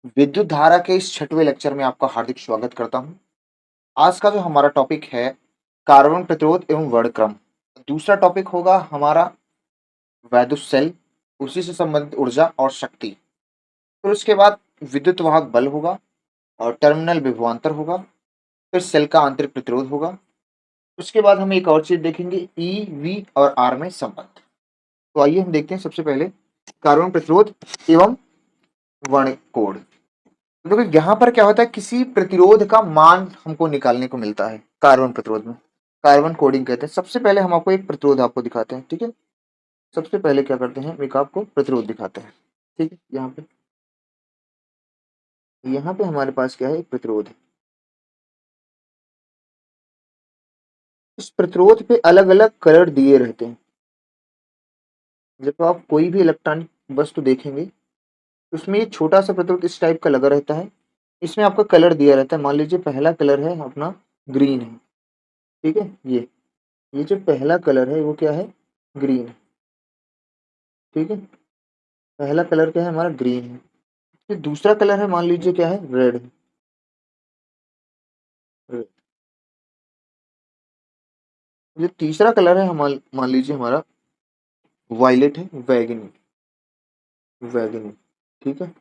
विद्युत धारा के इस छठवें लेक्चर में आपका हार्दिक स्वागत करता हूं। आज का जो हमारा टॉपिक है कार्बन प्रतिरोध एवं वर्णक्रम। दूसरा टॉपिक होगा हमारा वैद्युत सेल, उसी से संबंधित ऊर्जा और शक्ति। फिर उसके बाद विद्युत वाहक बल होगा और टर्मिनल विभवांतर होगा। फिर सेल का आंतरिक प्रतिरोध होगा। उसके बाद हम एक और चीज देखेंगे, ई वी और आर में संबंध। तो आइए हम देखते हैं सबसे पहले कार्बन प्रतिरोध एवं वर्णकोण। देखो यहाँ पर क्या होता है, किसी प्रतिरोध का मान हमको निकालने को मिलता है। कार्बन प्रतिरोध में कार्बन कोडिंग कहते हैं। सबसे पहले हम आपको एक प्रतिरोध आपको दिखाते हैं, ठीक है। सबसे पहले क्या करते हैं, एक आपको प्रतिरोध दिखाते हैं, ठीक है। यहाँ पे हमारे पास क्या है, एक प्रतिरोध है। इस प्रतिरोध पे अलग अलग कलर दिए रहते हैं। जब आप कोई भी इलेक्ट्रॉनिक वस्तु देखेंगे तो उसमें ये छोटा सा प्रतिरोध इस टाइप का लगा रहता है। इसमें आपका कलर दिया रहता है। मान लीजिए पहला कलर है अपना ग्रीन है, ठीक है। ये जो पहला कलर है वो क्या है, ग्रीन है, ठीक है। पहला कलर क्या है हमारा, ग्रीन है। फिर दूसरा कलर है, मान लीजिए क्या है, रेड है, रेड। जो तीसरा कलर है हम मान लीजिए हमारा वायलेट है, वैगनी, वैगनी, ठीक है।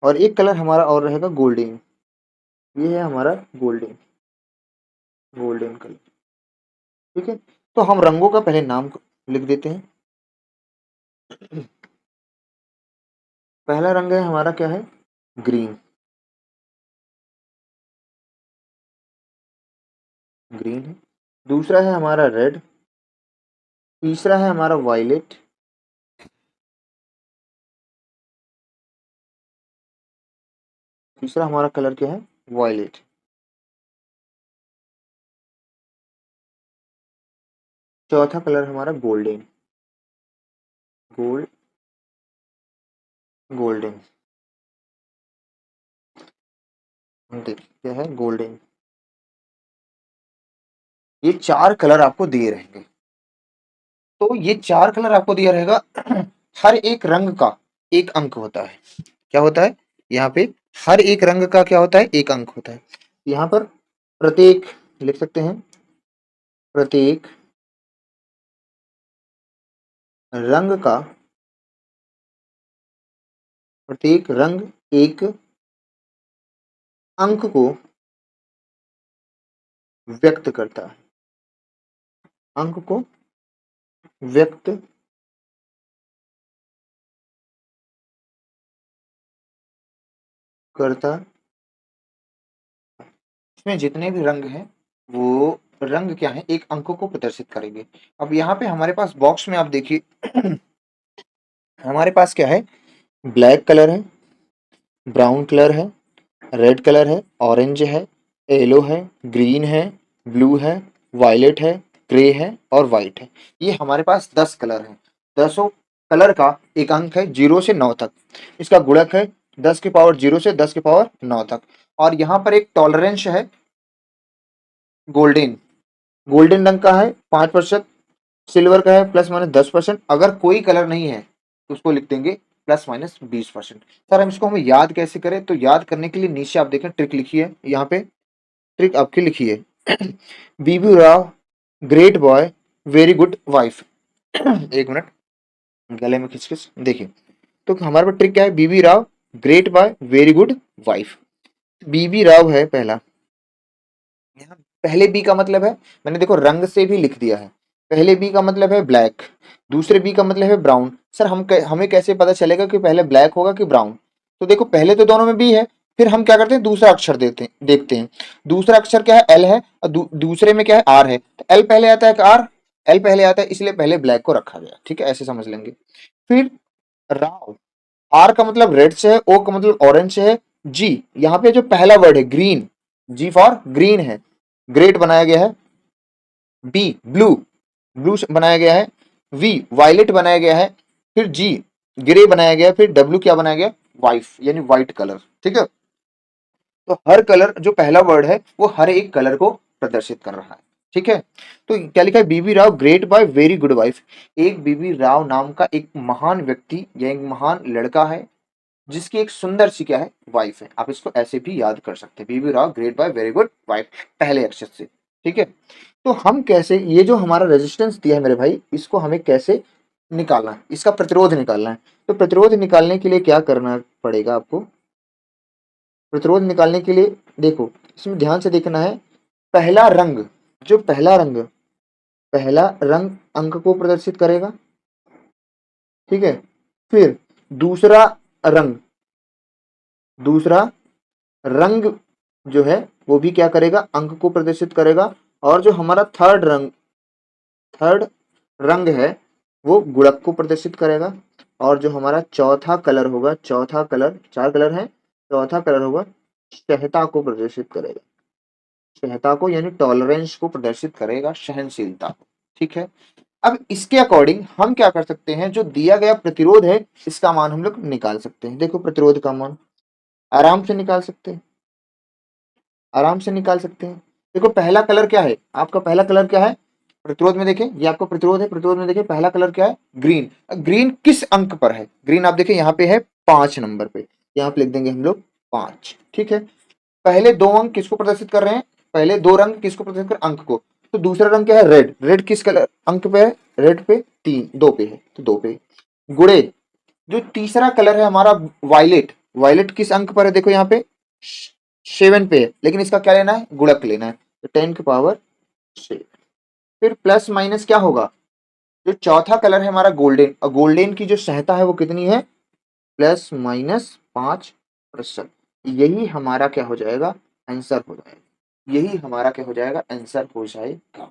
और एक कलर हमारा और रहेगा गोल्डन। ये है हमारा गोल्डन, गोल्डन कलर, ठीक है। तो हम रंगों का पहले नाम लिख देते हैं। पहला रंग है हमारा क्या है, ग्रीन, ग्रीन है। दूसरा है हमारा रेड। तीसरा है हमारा वायलेट। तीसरा हमारा कलर क्या है, वायलेट। चौथा कलर हमारा गोल्डन, गोल्ड, गोल्डन, देखिए क्या है, गोल्डन। ये चार कलर आपको दिए रहेंगे। तो ये चार कलर आपको दिया रहेगा। हर एक रंग का एक अंक होता है। क्या होता है यहाँ पे, हर एक रंग का क्या होता है, एक अंक होता है। यहाँ पर प्रत्येक लिख सकते हैं, प्रत्येक रंग का, प्रत्येक रंग एक अंक को व्यक्त करता है, अंक को व्यक्त करता। इसमें जितने भी रंग हैं वो रंग क्या है, एक अंक को प्रदर्शित करेंगे। अब यहाँ पे हमारे पास बॉक्स में आप देखिए, हमारे पास क्या है, ब्लैक कलर है, ब्राउन कलर है, रेड कलर है, ऑरेंज है, येलो है, ग्रीन है, ब्लू है, वायलेट है, ग्रे है और व्हाइट है। ये हमारे पास 10 कलर हैं। 10 कलर का एक अंक है 0 से 9 तक। इसका गुणक है 10 की पावर 0 से 10 की पावर 9 तक। और यहाँ पर एक टॉलरेंस है गोल्डन, गोल्डन रंग का है 5%, सिल्वर का है ±10%। अगर कोई कलर नहीं है तो उसको लिख देंगे ±20%। सर हम इसको हमें याद कैसे करें, तो याद करने के लिए नीचे आप देखें ट्रिक लिखी है। यहाँ पे ट्रिक आपकी लिखी है, B B Rao great boy very good wife. एक मिनट, गले में खिचखिच, देखिए। तो हमारे पास ट्रिक क्या है, B B Rao great boy very good wife. B B Rao है पहला। यहाँ पहले बी का मतलब है, मैंने देखो रंग से भी लिख दिया है। पहले बी का मतलब है ब्लैक, दूसरे बी का मतलब है ब्राउन। सर हमें कैसे पता चलेगा कि पहले ब्लैक होगा कि ब्राउन। तो देखो पहले तो दोनों में बी है, फिर हम क्या करते हैं, दूसरा अक्षर देखते हैं। दूसरा अक्षर क्या है, एल है, और दूसरे में क्या है, आर है। तो एल पहले आता है कि आर, एल पहले आता है, इसलिए पहले ब्लैक को रखा गया, ठीक है, ऐसे समझ लेंगे। फिर राव, आर का मतलब रेड से है, ओ का मतलब ऑरेंज से है। जी, यहाँ पे जो पहला वर्ड है ग्रीन, जी फॉर ग्रीन है, ग्रेट बनाया गया है। बी ब्लू, ब्लू बनाया गया है। वी वायलेट बनाया गया है। फिर जी ग्रे बनाया गया है। फिर डब्ल्यू क्या बनाया गया, वाइफ यानी व्हाइट कलर, ठीक है। तो हर कलर जो पहला वर्ड है वो हर एक कलर को प्रदर्शित कर रहा है, ठीक है। तो क्या लिखा है, B B Rao great by very good wife. एक बीबी राव नाम का एक महान व्यक्ति या एक महान लड़का है जिसकी एक सुंदर सी क्या है, वाइफ है। आप इसको ऐसे भी याद कर सकते हैं, B B Rao great by very good wife, पहले अक्षर से। ठीक है, तो हम कैसे, ये जो हमारा रेजिस्टेंस दिया है मेरे भाई, इसको हमें कैसे निकालना है, इसका प्रतिरोध निकालना है। तो प्रतिरोध निकालने के लिए क्या करना पड़ेगा आपको, प्रतिरोध निकालने के लिए देखो इसमें ध्यान से देखना है, पहला रंग, जो पहला रंग अंक को प्रदर्शित करेगा। ठीक है, फिर दूसरा रंग, दूसरा रंग जो है वो भी क्या करेगा, अंक को प्रदर्शित करेगा। और जो हमारा थर्ड रंग है वो गुणक को प्रदर्शित करेगा। और जो हमारा चौथा कलर होगा, चौथा कलर, चार कलर है, चौथा कलर होगा सहता को प्रदर्शित करेगा, सहता को यानी टॉलरेंस को प्रदर्शित करेगा, सहनशीलता। ठीक है, अब इसके अकॉर्डिंग हम क्या कर सकते हैं, जो दिया गया प्रतिरोध है इसका मान हम लोग निकाल सकते हैं। देखो प्रतिरोध का मान आराम से निकाल सकते हैं, आराम से निकाल सकते हैं। देखो पहला कलर क्या है, आपका पहला कलर क्या है प्रतिरोध में, देखें ये आपका प्रतिरोध है, प्रतिरोध में देखें पहला कलर क्या है, ग्रीन। ग्रीन किस अंक पर है, ग्रीन आप देखें यहाँ पे है 5 नंबर पे, यहाँ पे लिख देंगे हम लोग 5। ठीक है, पहले दो अंक किसको प्रदर्शित कर रहे हैं, पहले दो रंग किसको प्रदर्शित कर, अंक को। तो दूसरा रंग क्या है, रेड, रेड किस कलर अंक पे है, रेड पे 3, 2 पे है, तो 2 पे। गुड़े, जो तीसरा कलर है हमारा वायलेट, वायलेट किस अंक पर है, देखो यहाँ पे 7 पे है, लेकिन इसका क्या लेना है, गुणक लेना है, तो 10 की पावर 6। फिर प्लस माइनस क्या होगा, जो चौथा कलर है हमारा गोल्डन, और गोल्डन की जो सहता है वो कितनी है, प्लस माइनस 5%। यही हमारा क्या हो जाएगा, आंसर हो जाएगा, यही हमारा क्या हो जाएगा, आंसर हो जाएगा।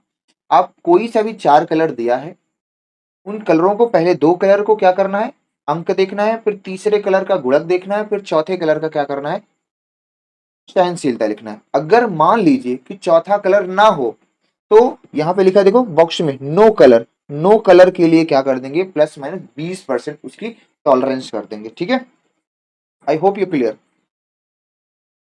आप कोई सा भी 4 कलर दिया है, उन कलरों को पहले दो कलर को क्या करना है, अंक देखना है, फिर तीसरे कलर का गुणक देखना है, फिर चौथे कलर का क्या करना है, सहनशीलता लिखना है। अगर मान लीजिए कि चौथा कलर ना हो, तो यहाँ पे लिखा है देखो बॉक्स में नो कलर, नो कलर के लिए क्या कर देंगे, प्लस माइनस 20% उसकी टॉलरेंस कर देंगे। ठीक है, आई होप यू क्लियर।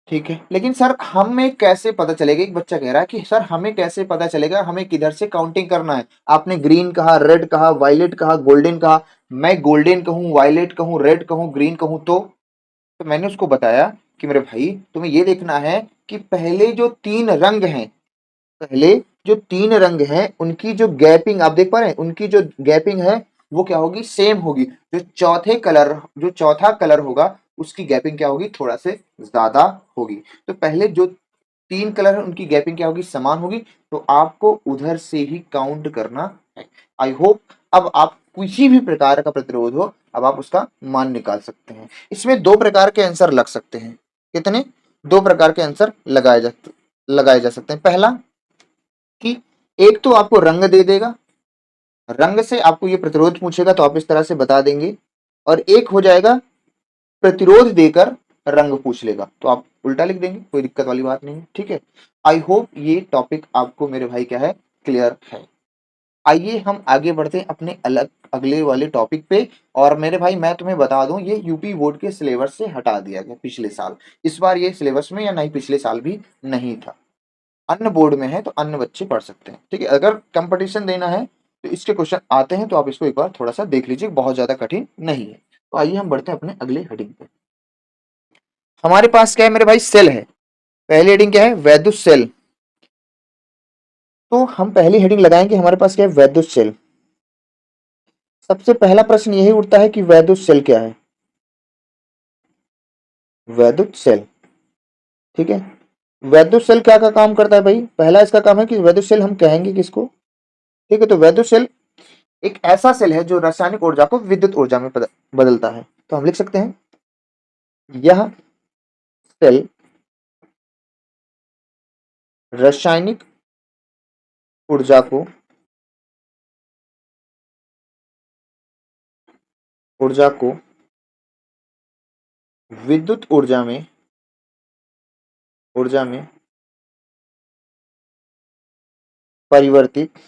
ठीक है, लेकिन सर हमें कैसे पता चलेगा, एक बच्चा कह रहा है कि सर हमें कैसे पता चलेगा, हमें किधर से काउंटिंग करना है। आपने ग्रीन कहा, रेड कहा, वायलेट कहा, गोल्डन कहा, मैं गोल्डन कहूं, वायलेट कहूं, रेड कहूं, ग्रीन कहूं, तो मैंने उसको बताया कि मेरे भाई तुम्हें ये देखना है कि पहले जो 3 रंग हैं, पहले जो 3 रंग हैं उनकी जो गैपिंग आप देख पा रहे हैं, उनकी जो गैपिंग है वो क्या होगी, सेम होगी। जो चौथा कलर होगा उसकी गैपिंग क्या होगी, थोड़ा से ज्यादा होगी। तो पहले जो 3 कलर है उनकी गैपिंग क्या होगी, समान होगी। तो आपको उधर से ही काउंट करना है। आई होप अब आप किसी भी प्रकार का प्रतिरोध हो, अब आप उसका मान निकाल सकते हैं। इसमें 2 प्रकार के आंसर लग सकते हैं। कितने, 2 प्रकार के आंसर लगाए जा सकते हैं। पहला कि एक तो आपको रंग दे देगा, रंग से आपको ये प्रतिरोध पूछेगा तो आप इस तरह से बता देंगे, और एक हो जाएगा प्रतिरोध देकर रंग पूछ लेगा तो आप उल्टा लिख देंगे, कोई दिक्कत वाली बात नहीं है। ठीक है, आई होप ये टॉपिक आपको मेरे भाई क्या है, क्लियर है। आइए हम आगे बढ़ते हैं अपने अगले वाले टॉपिक पे। और मेरे भाई मैं तुम्हें बता दूं, ये यूपी बोर्ड के सिलेबस से हटा दिया गया पिछले साल, इस बार ये सिलेबस में या नहीं, पिछले साल भी नहीं था। अन्य बोर्ड में है तो अन्य बच्चे पढ़ सकते हैं। ठीक है, अगर कंपटीशन देना है तो इसके क्वेश्चन आते हैं, तो आप इसको एक बार थोड़ा सा देख लीजिए, बहुत ज्यादा कठिन नहीं है। तो आइए हम बढ़ते हैं अपने अगले हेडिंग पे। हमारे पास क्या है मेरे भाई, सेल है। पहली हेडिंग क्या है, वैद्युत सेल। तो हम पहली हेडिंग लगाएंगे, हमारे पास क्या है, वैद्युत सेल। सबसे पहला प्रश्न यही उठता है कि वैद्युत सेल क्या है, वैद्युत सेल। ठीक है, वैद्युत सेल क्या का काम करता है भाई, पहला इसका काम है कि वैद्युत सेल हम कहेंगे किसको। ठीक है, तो वैद्युत सेल एक ऐसा सेल है जो रासायनिक ऊर्जा को विद्युत ऊर्जा में बदलता है। तो हम लिख सकते हैं यह सेल रासायनिक ऊर्जा को विद्युत ऊर्जा में परिवर्तित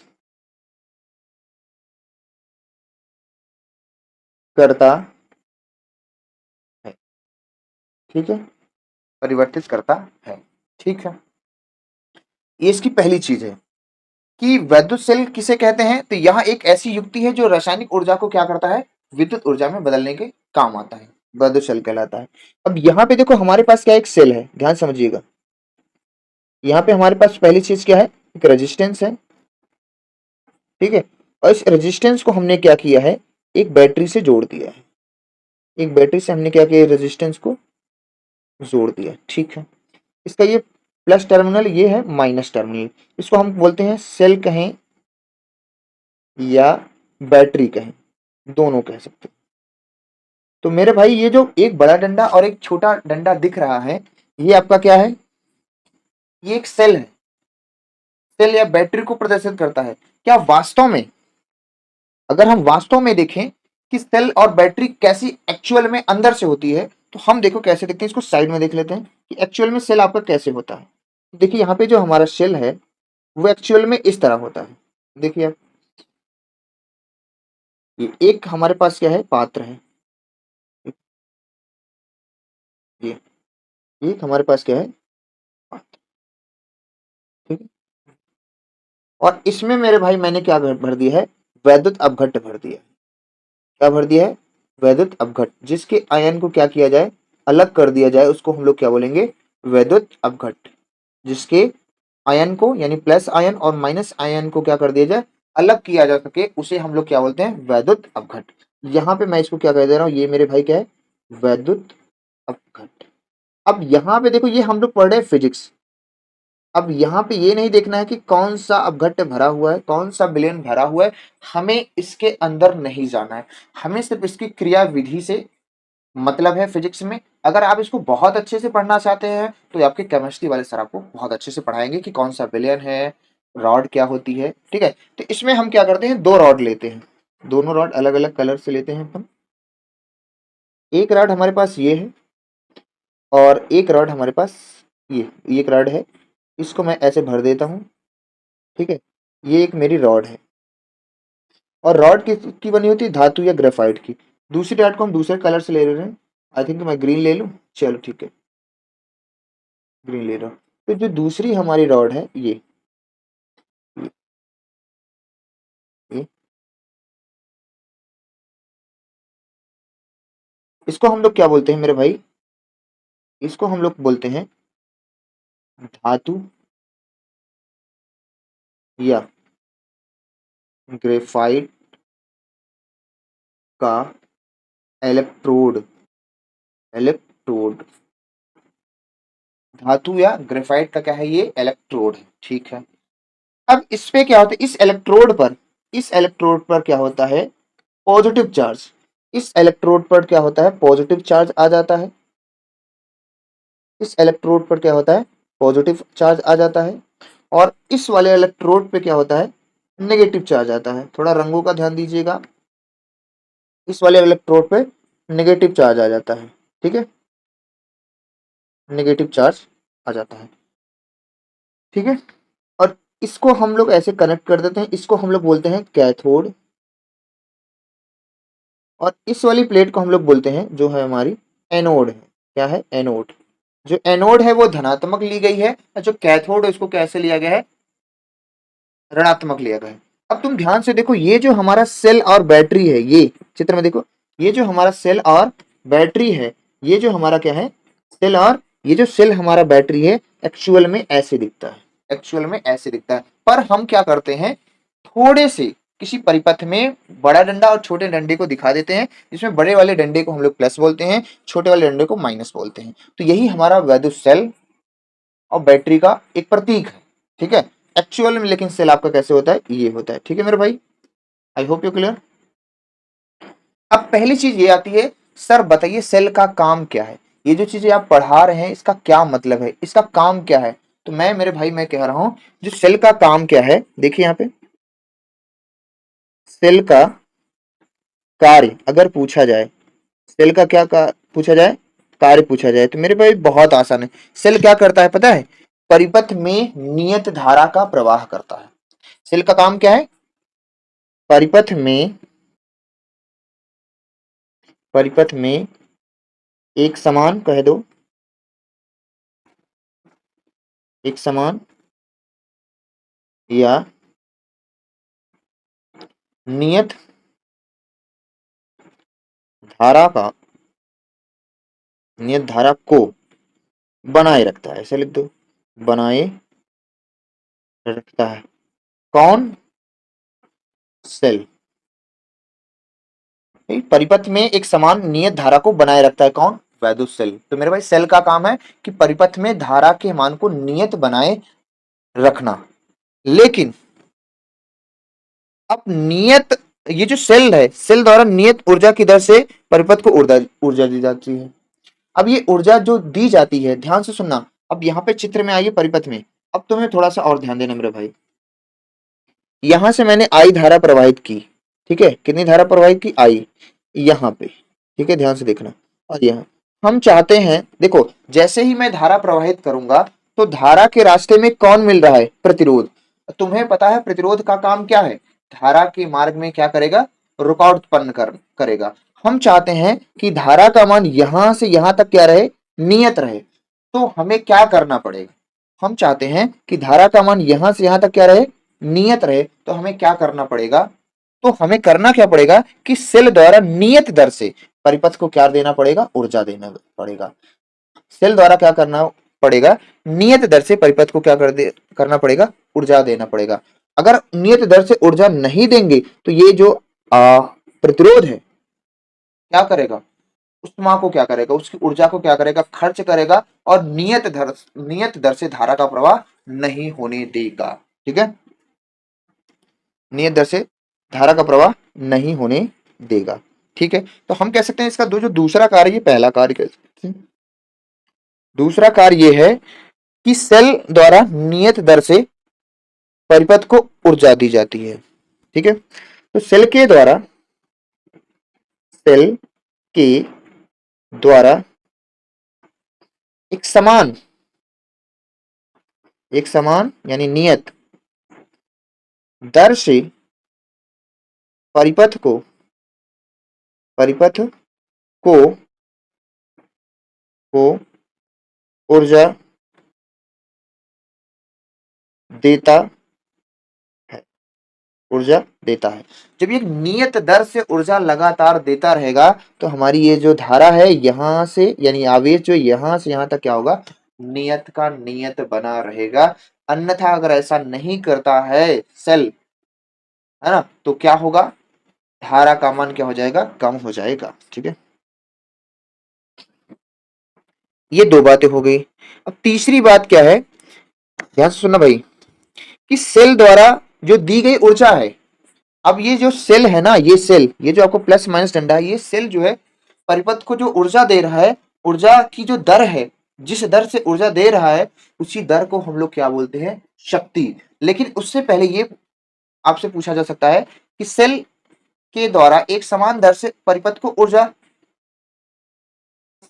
करता है। ठीक है, परिवर्तित करता है। ठीक है, ये इसकी पहली चीज है कि वैद्युत सेल किसे कहते हैं। तो यह एक ऐसी युक्ति है जो रासायनिक ऊर्जा को क्या करता है, विद्युत ऊर्जा में बदलने के काम आता है। वैद्युत सेल कहलाता है। अब यहाँ पे देखो हमारे पास क्या एक सेल है, ध्यान समझिएगा। यहाँ पे हमारे पास पहली चीज क्या है, एक रेजिस्टेंस है, ठीक है। और इस रेजिस्टेंस को हमने क्या किया है, एक बैटरी से जोड़ दिया है। एक बैटरी से हमने क्या किया, रेजिस्टेंस को जोड़ दिया, ठीक है। इसका ये प्लस टर्मिनल, ये है माइनस टर्मिनल। इसको हम बोलते हैं सेल कहें या बैटरी कहें, दोनों कह सकते हैं। तो मेरे भाई ये जो एक बड़ा डंडा और एक छोटा डंडा दिख रहा है, ये आपका क्या है, ये एक सेल है। सेल या बैटरी को प्रदर्शित करता है। क्या वास्तव में, अगर हम वास्तव में देखें कि सेल और बैटरी कैसी एक्चुअल में अंदर से होती है, तो हम देखो कैसे देखते हैं, इसको साइड में देख लेते हैं कि एक्चुअल में सेल आपका कैसे होता है। देखिए यहाँ पे जो हमारा सेल है वो एक्चुअल में इस तरह होता है। देखिए आप, ये एक हमारे पास क्या है, पात्र है। ये एक हमारे पास क्या है, पात्र, ठीक है। और इसमें मेरे भाई मैंने क्या भर दिया है, वैद्युत अपघट्ट भर दिया है। क्या भर दिया है, वैद्युत अपघट्ट। जिसके आयन को क्या किया जाए, अलग कर दिया जाए, उसको हम लोग क्या बोलेंगे, वैद्युत अपघट्ट। जिसके आयन को यानी प्लस आयन और माइनस आयन को क्या कर दिया जाए, अलग किया जा सके, उसे हम लोग क्या बोलते हैं, वैद्युत अपघट्ट। यहाँ पे मैं इसको क्या कह दे रहा हूँ, ये मेरे भाई क्या है, वैद्युत अपघट्ट। अब यहाँ पे देखो, ये हम लोग पढ़ रहे हैं फिजिक्स। अब यहाँ पे ये नहीं देखना है कि कौन सा अपघट्ट भरा हुआ है, कौन सा विलयन भरा हुआ है, हमें इसके अंदर नहीं जाना है। हमें सिर्फ इसकी क्रिया विधि से मतलब है फिजिक्स में। अगर आप इसको बहुत अच्छे से पढ़ना चाहते हैं तो आपके केमिस्ट्री वाले सर आपको बहुत अच्छे से पढ़ाएंगे कि कौन सा विलयन है, रॉड क्या होती है, ठीक है। तो इसमें हम क्या करते हैं, दो रॉड लेते हैं, दोनों रॉड अलग अलग कलर से लेते हैं अपन। एक रॉड हमारे पास ये है और एक रॉड हमारे पास ये एक रॉड है। इसको मैं ऐसे भर देता हूँ, ठीक है। ये एक मेरी रॉड है और रॉड की बनी होती है धातु या ग्रेफाइट की। दूसरी रॉड को हम दूसरे कलर से ले रहे हैं। आई थिंक मैं ग्रीन ले लूँ, चलो ठीक है, ग्रीन ले रहा हूँ। तो जो दूसरी हमारी रॉड है ये इसको हम लोग क्या बोलते हैं मेरे भाई, इसको हम लोग बोलते हैं धातु या ग्रेफाइट का इलेक्ट्रोड। इलेक्ट्रोड, धातु या ग्रेफाइट का क्या है, ये इलेक्ट्रोड है, ठीक है। अब इस पे क्या होता है, इस इलेक्ट्रोड पर क्या होता है, पॉजिटिव चार्ज। इस इलेक्ट्रोड पर क्या होता है, पॉजिटिव चार्ज आ जाता है। इस इलेक्ट्रोड पर क्या होता है, पॉजिटिव चार्ज आ जाता है। और इस वाले इलेक्ट्रोड पे क्या होता है, नेगेटिव चार्ज आता है। थोड़ा रंगों का ध्यान दीजिएगा। इस वाले इलेक्ट्रोड पे नेगेटिव चार्ज आ जाता है, ठीक है, नेगेटिव चार्ज आ जाता है, ठीक है। और इसको हम लोग ऐसे कनेक्ट कर देते हैं, इसको हम लोग बोलते हैं कैथोड। और इस वाली प्लेट को हम लोग बोलते हैं, जो है हमारी एनोड है। क्या है, एनोड। जो एनोड है वो धनात्मक ली गई है और जो कैथोड है उसको कैसे लिया गया है, ऋणात्मक लिया गया है। अब तुम ध्यान से देखो, ये जो हमारा सेल और बैटरी है, ये चित्र में देखो, ये जो हमारा सेल और बैटरी है, ये जो हमारा क्या है, सेल। और ये जो सेल हमारा बैटरी है, एक्चुअल में ऐसे दिखता है, एक्चुअल में ऐसे दिखता है। पर हम क्या करते हैं, थोड़े से किसी परिपथ में बड़ा डंडा और छोटे डंडे को दिखा देते हैं, जिसमें बड़े वाले डंडे को हम लोग प्लस बोलते हैं, छोटे वाले डंडे को माइनस बोलते हैं। तो यही हमारा वैद्युत सेल और बैटरी का एक प्रतीक है, ठीक है। एक्चुअल में लेकिन सेल आपका कैसे होता है, ये होता है, ठीक है मेरे भाई। आई होप यू क्लियर। अब पहली चीज ये आती है, सर बताइए सेल का काम क्या है। ये जो चीजें आप पढ़ा रहे हैं इसका क्या मतलब है, इसका काम क्या है। तो मैं मेरे भाई मैं कह रहा हूं, जो सेल का काम क्या है, देखिए यहाँ पे सेल का कार्य अगर पूछा जाए, सेल का पूछा जाए, कार्य पूछा जाए, तो मेरे भाई बहुत आसान है। सेल क्या करता है पता है, परिपथ में नियत धारा का प्रवाह करता है। सेल का काम क्या है, परिपथ में परिपथ में एक समान कह दो, एक समान या नियत धारा का नियत धारा को बनाए रखता है, ऐसे लिख दो, बनाए रखता है। कौन? सेल। परिपथ में एक समान नियत धारा को बनाए रखता है कौन? वैद्युत सेल। तो मेरे भाई सेल का काम है कि परिपथ में धारा के मान को नियत बनाए रखना। लेकिन अब नियत, ये जो सेल है, सेल द्वारा नियत ऊर्जा की दर से परिपथ को ऊर्जा ऊर्जा दी जाती है। अब ये ऊर्जा जो दी जाती है, ध्यान से सुनना, अब यहाँ पे चित्र में आइए परिपथ में। अब तुम्हें थोड़ा सा और ध्यान देना मेरे भाई। यहां से मैंने आई धारा प्रवाहित की, ठीक है, कितनी धारा प्रवाहित की? आई, यहाँ पे, ठीक है, ध्यान से देखना। और यहाँ हम चाहते हैं, देखो जैसे ही मैं धारा प्रवाहित करूंगा तो धारा के रास्ते में कौन मिल रहा है? प्रतिरोध। तुम्हें पता है प्रतिरोध का काम क्या है? धारा के मार्ग में क्या करेगा? रुकावट उत्पन्न करेगा। हम चाहते हैं कि धारा का मान यहां से यहां तक क्या रहे? नियत रहे। तो हमें क्या करना पड़ेगा? हम चाहते हैं कि धारा का मान यहां से यहां तक क्या रहे? नियत रहे। तो हमें क्या करना पड़ेगा? तो हमें करना क्या पड़ेगा कि सेल द्वारा नियत दर से परिपथ को क्या देना पड़ेगा? ऊर्जा देना पड़ेगा। सेल द्वारा क्या करना पड़ेगा? नियत दर से परिपथ को क्या करना पड़ेगा? ऊर्जा देना पड़ेगा। अगर नियत दर से ऊर्जा नहीं देंगे तो ये जो प्रतिरोध है क्या करेगा? उष्मा को क्या करेगा? उसकी ऊर्जा को क्या करेगा? खर्च करेगा और नियत दर से धारा का प्रवाह नहीं होने देगा। ठीक है, नियत दर से धारा का प्रवाह नहीं होने देगा। ठीक है, तो हम कह सकते हैं इसका जो दूसरा कार्य, ये पहला कार्य कह सकते हैं। दूसरा कार्य ये है कि सेल द्वारा नियत दर से परिपथ को ऊर्जा दी जाती है। ठीक है, तो सेल के द्वारा एक समान यानी नियत दर से परिपथ को ऊर्जा देता है। जब ये नियत दर से ऊर्जा लगातार देता रहेगा तो हमारी ये जो धारा है यहां से, यानी आवेश जो यहां से यहां तक क्या होगा? नियत का नियत बना रहेगा। अन्यथा अगर ऐसा नहीं करता है सेल, है ना, तो क्या होगा? धारा का मान क्या हो जाएगा? कम हो जाएगा। ठीक है, ये दो बातें हो गई। अब तीसरी बात क्या है, ध्यान से सुनना भाई, कि सेल द्वारा जो दी गई ऊर्जा है, अब ये जो सेल है ना, ये सेल, ये जो आपको प्लस माइनस डंडा है, ये सेल जो है परिपथ को जो ऊर्जा दे रहा है, ऊर्जा की जो दर है, जिस दर से ऊर्जा दे रहा है उसी दर को हम लोग क्या बोलते हैं? शक्ति। लेकिन उससे पहले ये आपसे पूछा जा सकता है कि सेल के द्वारा एक समान दर से परिपथ को ऊर्जा,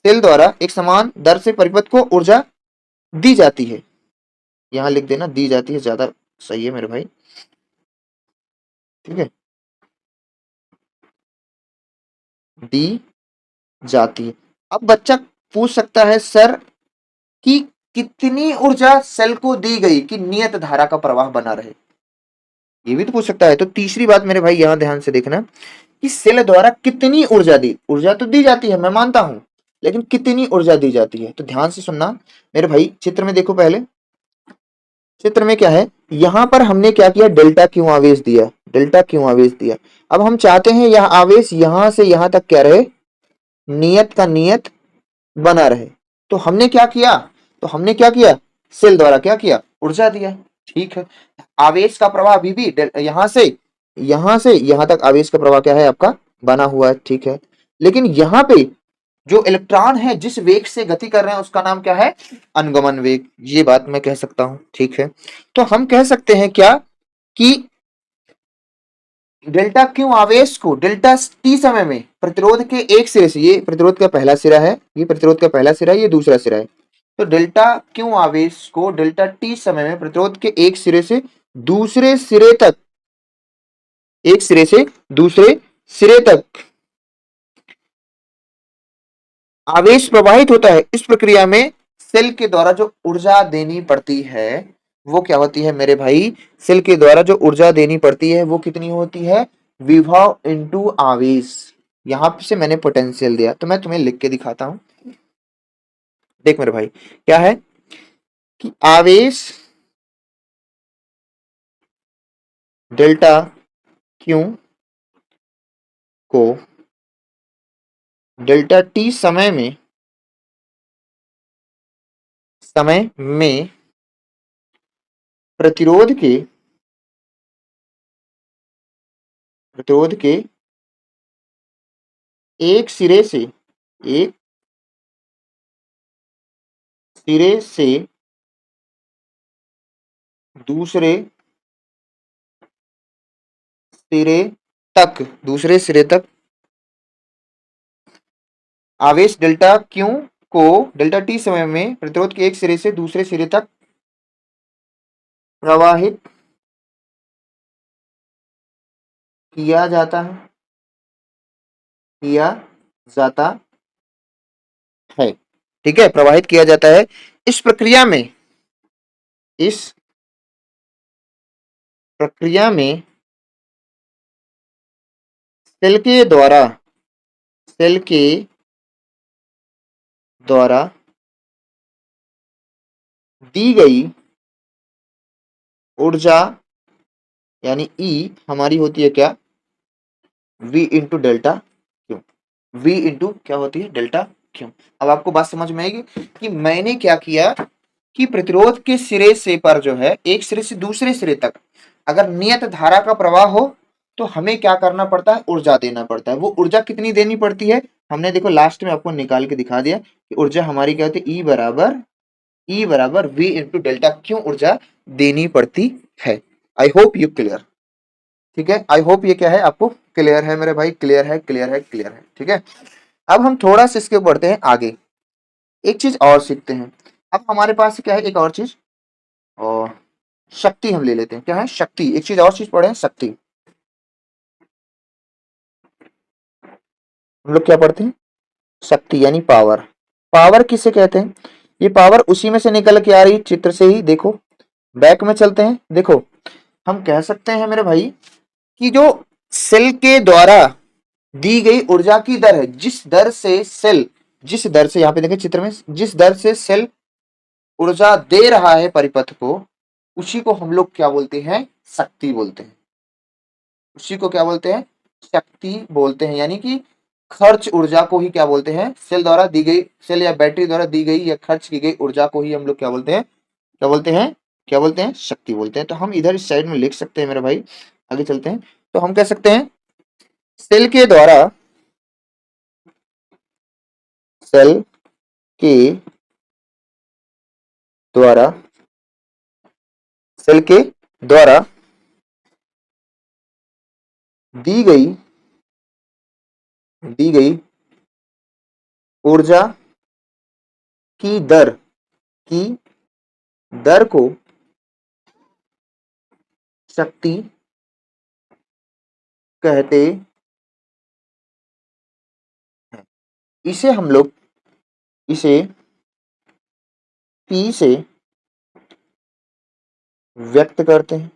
सेल द्वारा एक समान दर से परिपथ को ऊर्जा दी जाती है। यहां लिख देना, दी जाती है, ज्यादा सही है मेरे भाई। ठीक है, दी जाती है। अब बच्चा पूछ सकता है सर कि कितनी ऊर्जा सेल को दी गई कि नियत धारा का प्रवाह बना रहे? ये भी तो पूछ सकता है। तो तीसरी बात मेरे भाई यहां ध्यान से देखना कि सेल द्वारा कितनी ऊर्जा दी। ऊर्जा तो दी जाती है, मैं मानता हूं, लेकिन कितनी ऊर्जा दी जाती है? तो ध्यान से सुनना मेरे भाई, चित्र में देखो। पहले चित्र में क्या है, यहां पर हमने क्या किया? डेल्टा क्यू आवेश दिया, डेल्टा क्यू आवेश दिया। अब हम चाहते हैं यह आवेश यहां से यहां तक क्या रहे? नियत का नियत बना रहे। तो हमने क्या किया? सेल द्वारा क्या किया? ऊर्जा दिया। ठीक है, आवेश का प्रवाह अभी भी यहां से यहां तक आवेश का प्रवाह क्या है आपका? बना हुआ है। ठीक है, लेकिन यहां पे जो इलेक्ट्रॉन है जिस वेग से गति कर रहे हैं उसका नाम क्या है? अनुगमन वेग। ये बात मैं कह सकता हूं। ठीक है, तो हम कह सकते हैं क्या कि डेल्टा क्यू आवेश को डेल्टा टी समय में प्रतिरोध के एक सिरे से, ये प्रतिरोध का पहला सिरा है, ये प्रतिरोध का पहला सिरा है, ये दूसरा सिरा है, तो डेल्टा क्यू आवेश को डेल्टा टी समय में प्रतिरोध के एक सिरे से दूसरे सिरे तक, एक सिरे से दूसरे सिरे तक आवेश प्रवाहित होता है। इस प्रक्रिया में सेल के द्वारा जो ऊर्जा देनी पड़ती है वो क्या होती है मेरे भाई? सेल के द्वारा जो ऊर्जा देनी पड़ती है वो कितनी होती है? विभव इंटू आवेश। यहां से मैंने पोटेंशियल दिया, तो मैं तुम्हें लिख के दिखाता हूं। देख मेरे भाई क्या है कि आवेश डेल्टा क्यू को डेल्टा टी समय में प्रतिरोध के एक सिरे से एक सिरे से दूसरे सिरे दूसरे सिरे तक आवेश डेल्टा क्यू को डेल्टा टी समय में प्रतिरोध के एक सिरे से दूसरे सिरे तक प्रवाहित किया जाता जाता है। ठीक है, प्रवाहित किया जाता है। इस प्रक्रिया में सेल के द्वारा दी गई ऊर्जा यानी ई हमारी होती है क्या, V into delta Q. V into क्या होती है, डेल्टा क्यू। अब आपको बात समझ में आएगी कि मैंने क्या किया कि प्रतिरोध के सिरे से पर जो है एक सिरे से दूसरे सिरे तक अगर नियत धारा का प्रवाह हो तो हमें क्या करना पड़ता है, ऊर्जा देना पड़ता है। वो ऊर्जा कितनी देनी पड़ती है, हमने देखो लास्ट में आपको निकाल के दिखा दिया कि ऊर्जा हमारी क्या होती है, ई बराबर V इंटू डेल्टा क्यू ऊर्जा देनी पड़ती है। आई होप यू क्लियर। ठीक है, आई होप ये क्या है आपको क्लियर है मेरे भाई, क्लियर है, क्लियर है, क्लियर है। ठीक है, अब हम थोड़ा सा इसके बढ़ते हैं आगे, एक चीज और सीखते हैं। अब हमारे पास क्या है, एक और चीज, और शक्ति हम ले लेते हैं। क्या है, शक्ति। एक चीज और चीज पढ़े, शक्ति। हम लोग क्या पढ़ते हैं, शक्ति यानी पावर। पावर किसे कहते हैं, ये पावर उसी में से निकल के आ रही चित्र से ही। देखो बैक में चलते हैं, देखो हम कह सकते हैं मेरे भाई कि जो सेल के द्वारा दी गई ऊर्जा की दर है, जिस दर से यहाँ पे देखें चित्र में, जिस दर से सेल ऊर्जा दे रहा है परिपथ को, उसी को हम लोग क्या बोलते हैं, शक्ति बोलते हैं। उसी को क्या बोलते हैं, शक्ति बोलते हैं। यानी कि खर्च ऊर्जा को ही क्या बोलते हैं, सेल द्वारा दी गई, सेल या बैटरी द्वारा दी गई या खर्च की गई ऊर्जा को ही हम लोग क्या बोलते हैं, शक्ति बोलते हैं। तो हम इधर इस साइड में लिख सकते हैं मेरे भाई। आगे चलते हैं, तो हम कह सकते हैं सेल के द्वारा सेल के द्वारा सेल के द्वारा दी गई ऊर्जा की दर को शक्ति कहते हैं। इसे हम लोग इसे P से व्यक्त करते हैं।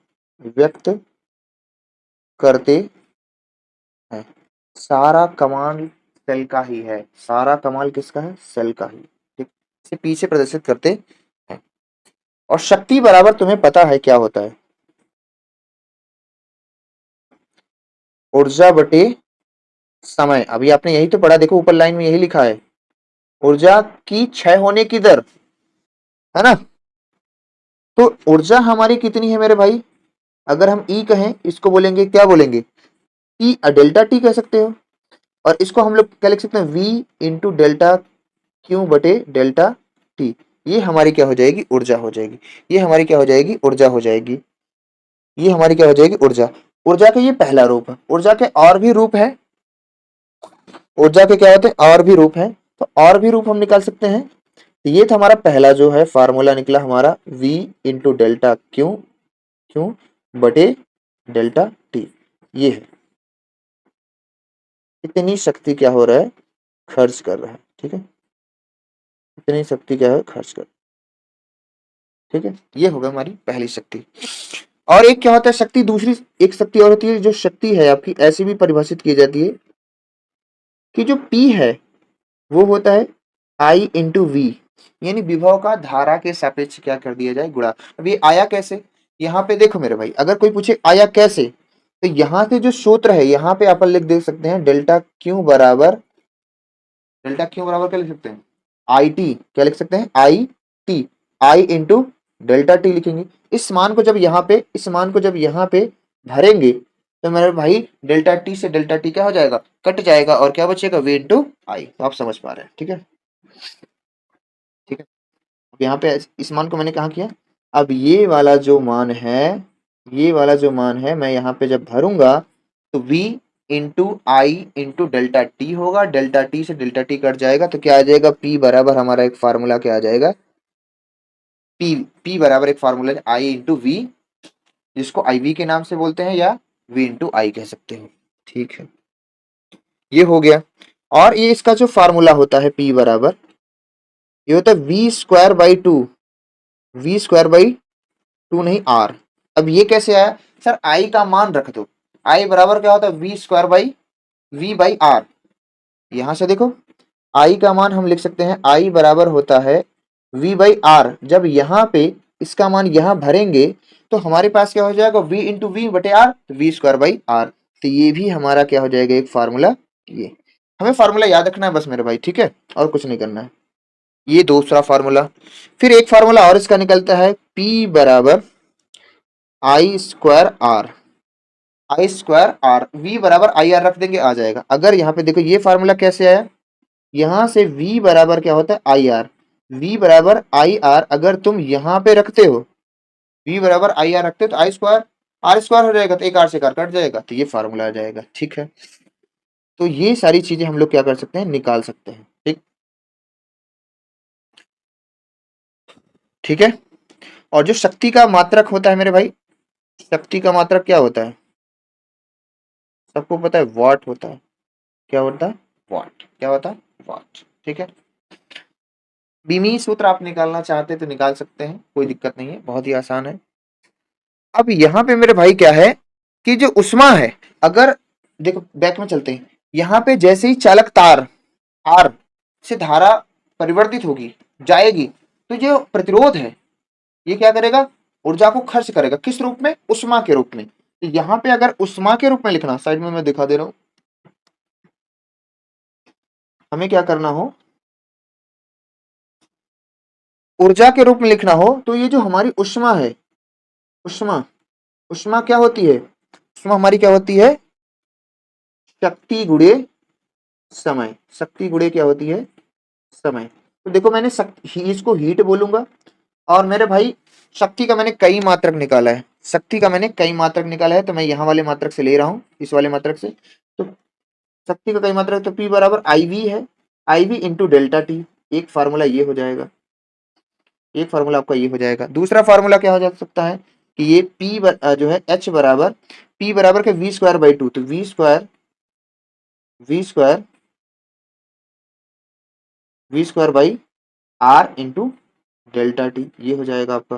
सारा कमाल सेल का ही है, सारा कमाल किसका है, सेल का ही। ठीक, इसे P से प्रदर्शित करते हैं। और शक्ति बराबर तुम्हें पता है क्या होता है, ऊर्जा बटे समय। अभी आपने यही तो पढ़ा, देखो ऊपर लाइन में यही लिखा है, ऊर्जा की क्षय होने की दर, है ना। तो ऊर्जा हमारी कितनी है मेरे भाई, अगर हम ई कहें, इसको बोलेंगे, क्या बोलेंगे, ई डेल्टा टी कह सकते हो। और इसको हम लोग क्या लिख सकते हैं, वी इंटू डेल्टा क्यू बटे डेल्टा टी। ये हमारी क्या हो जाएगी, ऊर्जा हो जाएगी। ये हमारी क्या हो जाएगी, ऊर्जा हो जाएगी। ये हमारी क्या हो जाएगी, ऊर्जा। ऊर्जा का ये पहला रूप है। ऊर्जा के और भी रूप है, ऊर्जा के क्या होते हैं, और भी रूप है। तो और भी रूप हम निकाल सकते हैं। तो ये था हमारा पहला जो है फार्मूला निकला हमारा, V into delta Q Q बटे डेल्टा टी। ये है इतनी शक्ति क्या हो रहा है, खर्च कर रहा है। ठीक है, इतनी शक्ति क्या है, खर्च कर। ठीक है, ये होगा हमारी पहली शक्ति। और एक क्या होता है शक्ति, दूसरी एक शक्ति और होती है, जो शक्ति है आपकी ऐसी भी परिभाषित की जाती है कि जो P है वो होता है I इंटू वी। यानी विभव का धारा के सापेक्ष क्या कर दिया जाए, गुणा। अब ये आया कैसे, यहाँ पे देखो मेरे भाई, अगर कोई पूछे आया कैसे, तो यहाँ से जो सूत्र है यहाँ पे अपन लिख दे सकते हैं डेल्टा क्यू बराबर क्या लिख सकते हैं, आई टी, क्या लिख सकते हैं, I T, I into delta T लिखेंगे। इस मान को जब यहाँ पे भरेंगे तो मेरे भाई डेल्टा टी से डेल्टा टी क्या हो जाएगा, कट जाएगा, और क्या बचेगा, वी इंटू आई। तो आप समझ पा रहे हैं, ठीक है, ठीक है। अब यहाँ पे इस मान को मैंने कहा किया, अब ये वाला जो मान है मैं यहाँ पे जब भरूंगा तो v इंटू आई इंटू डेल्टा टी होगा, डेल्टा टी से डेल्टा टी कट जाएगा, तो क्या आ जाएगा, p बराबर हमारा एक फार्मूला क्या आ जाएगा, p बराबर एक फार्मूला आई इंटू वी, जिसको आई वी के नाम से बोलते हैं या v इंटू आई कह सकते हो, ठीक है। ये हो गया। और ये इसका जो फार्मूला होता है p बराबर, ये होता है वी स्क्वायर बाई टू, नहीं r। अब ये कैसे आया सर, i का मान रख दो, i बराबर क्या होता है, v square by v by r. यहां से देखो i का मान हम लिख सकते हैं, i बराबर होता है v बाई आर। जब यहाँ पे इसका मान यहाँ भरेंगे तो हमारे पास क्या हो जाएगा, v इंटू वी बटे r, v square by r. तो ये भी हमारा क्या हो जाएगा, एक फार्मूला। ये हमें फार्मूला याद रखना है बस मेरे भाई, ठीक है, और कुछ नहीं करना है। ये दूसरा फार्मूला। फिर एक फार्मूला और इसका निकलता है, p बराबर आई स्क्वायर आर, वी बराबर आई आर रख देंगे, आ जाएगा। अगर यहाँ पे देखो ये फार्मूला कैसे आया, यहाँ से v बराबर क्या होता है, आई आर, v बराबर आई आर अगर तुम यहाँ पे रखते हो, v बराबर आई आर रखते हो तो आई स्क्वायर आर स्क्वायर हो जाएगा, तो एक आर से कार कट जाएगा, तो ये फार्मूला आ जाएगा, ठीक है। तो ये सारी चीजें हम लोग क्या कर सकते हैं, निकाल सकते हैं, ठीक, ठीक है। और जो शक्ति का मात्रक होता है मेरे भाई, शक्ति का मात्रक क्या होता है, सबको पता है, वाट होता है। क्या होता है, वाट, क्या होता है, वाट, ठीक है। बीमी सूत्र आप निकालना चाहते हैं तो निकाल सकते हैं, कोई दिक्कत नहीं है, बहुत ही आसान है। अब यहाँ पे मेरे भाई क्या है कि जो उष्मा है, अगर देखो बैक में चलते हैं, यहाँ पे जैसे ही चालक तार आर से धारा परिवर्तित होगी, जाएगी, तो जो प्रतिरोध है ये क्या करेगा, ऊर्जा को खर्च करेगा, किस रूप में, उष्मा के रूप में। तो यहाँ पे अगर उष्मा के रूप में लिखना, साइड में मैं दिखा दे रहा हूं, हमें क्या करना हो, ऊर्जा के रूप में लिखना हो, तो ये जो हमारी उष्मा है, उष्मा उष्मा क्या होती है, उष्मा हमारी क्या होती है, शक्ति गुणे समय, शक्ति गुणे क्या होती है, समय। तो देखो मैंने इसको हीट बोलूंगा, और मेरे भाई शक्ति का मैंने कई मात्रक निकाला है, तो मैं यहाँ वाले मात्रक से ले रहा हूँ, इस वाले मात्रक से। तो शक्ति का कई मात्रक, तो P बराबर आई वी है, आई वी इंटू डेल्टा टी, एक फार्मूला ये हो जाएगा, एक फार्मूला आपका ये हो जाएगा। दूसरा फार्मूला क्या हो जा सकता है कि ये जो है H बराबर P बराबर के वी स्क्वायर बाई टू, तो v square by r into delta t, ये हो जाएगा आपका,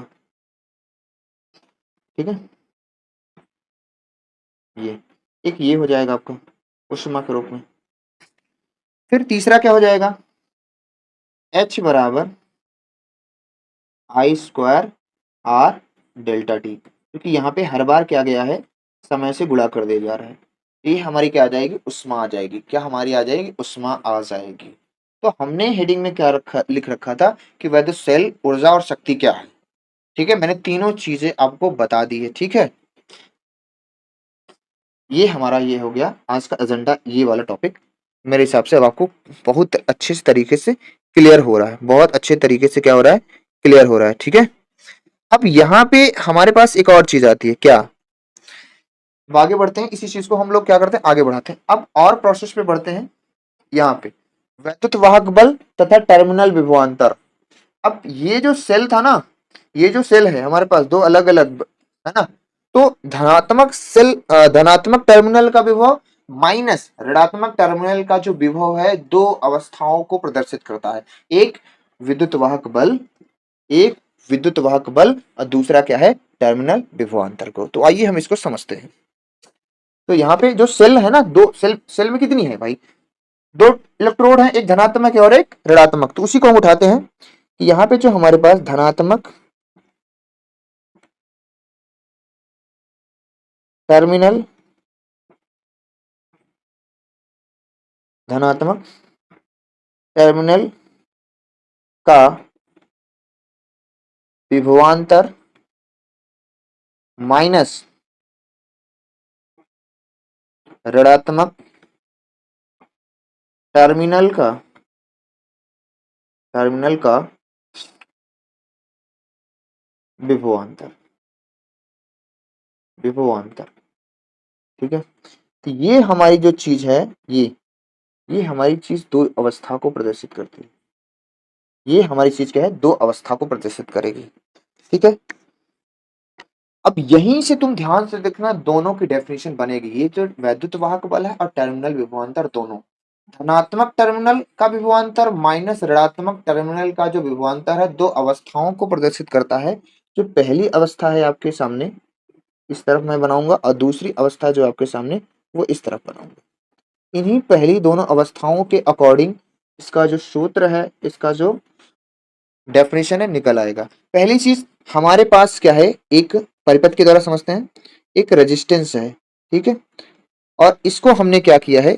ठीक है। ये हो जाएगा आपका उष्मा के रूप में। फिर तीसरा क्या हो जाएगा, H बराबर आई स्क्वायर आर डेल्टा टी, क्योंकि यहाँ पे हर बार क्या गया है, समय से गुणा कर दिया जा रहा है। ये हमारी क्या आ जाएगी, उष्मा आ जाएगी, क्या हमारी आ जाएगी, उष्मा आ जाएगी। तो हमने हेडिंग में क्या लिख रखा था कि वैद्युत सेल, ऊर्जा और शक्ति क्या है, ठीक है, मैंने तीनों चीजें आपको बता दी है, ठीक है। ये हमारा ये हो गया आज का एजेंडा, ये वाला टॉपिक मेरे हिसाब से अब आपको बहुत अच्छे से तरीके से क्लियर हो रहा है, बहुत अच्छे तरीके से क्या हो रहा है, क्लियर हो रहा है, ठीक है। अब यहाँ पे हमारे पास एक और चीज आती है, क्या, अब आगे बढ़ते हैं, इसी चीज को हम लोग क्या करते हैं, आगे बढ़ाते हैं। अब और प्रोसेस पे बढ़ते हैं, यहाँ पे वैद्युत वाहक बल तथा टर्मिनल विभवांतर। अब ये जो सेल था ना, ये जो सेल है हमारे पास दो अलग अलग, है ना, तो धनात्मक टर्मिनल का विभव माइनस ऋणात्मक टर्मिनल का जो विभव है, दो अवस्थाओं को प्रदर्शित करता है, एक विद्युत वाहक बल, एक विद्युत वाहक बल, और दूसरा क्या है, टर्मिनल विभवांतर को। तो आइए हम इसको समझते हैं। तो यहाँ पे जो सेल है ना, दो सेल में कितनी है भाई, दो इलेक्ट्रोड है, एक धनात्मक है और एक ऋणात्मक। तो उसी को हम उठाते हैं कि यहाँ पे जो हमारे पास टर्मिनल धनात्मक टर्मिनल का विभवांतर माइनस ऋणात्मक टर्मिनल का विभवांतर ठीक है। तो ये हमारी जो चीज है, ये हमारी चीज दो अवस्था को प्रदर्शित करती है। ये हमारी चीज क्या है, दो अवस्था को प्रदर्शित करेगी। ठीक है, अब यहीं से तुम ध्यान से देखना, दोनों की डेफिनेशन बनेगी। ये जो वैद्युत वाहक बल है और टर्मिनल विभवांतर, दोनों धनात्मक टर्मिनल का विभवांतर माइनस ऋणात्मक टर्मिनल का जो विभवांतर है, दो अवस्थाओं को प्रदर्शित करता है। जो पहली अवस्था है आपके सामने इस तरफ मैं बनाऊंगा, और दूसरी अवस्था जो आपके सामने वो इस तरफ बनाऊंगा। इन्हीं पहली दोनों अवस्थाओं के अकॉर्डिंग इसका जो सूत्र है, इसका जो डेफिनेशन है, निकल आएगा। पहली चीज हमारे पास क्या है, एक परिपथ के द्वारा समझते हैं, एक रेजिस्टेंस है। ठीक है, और इसको हमने क्या किया है,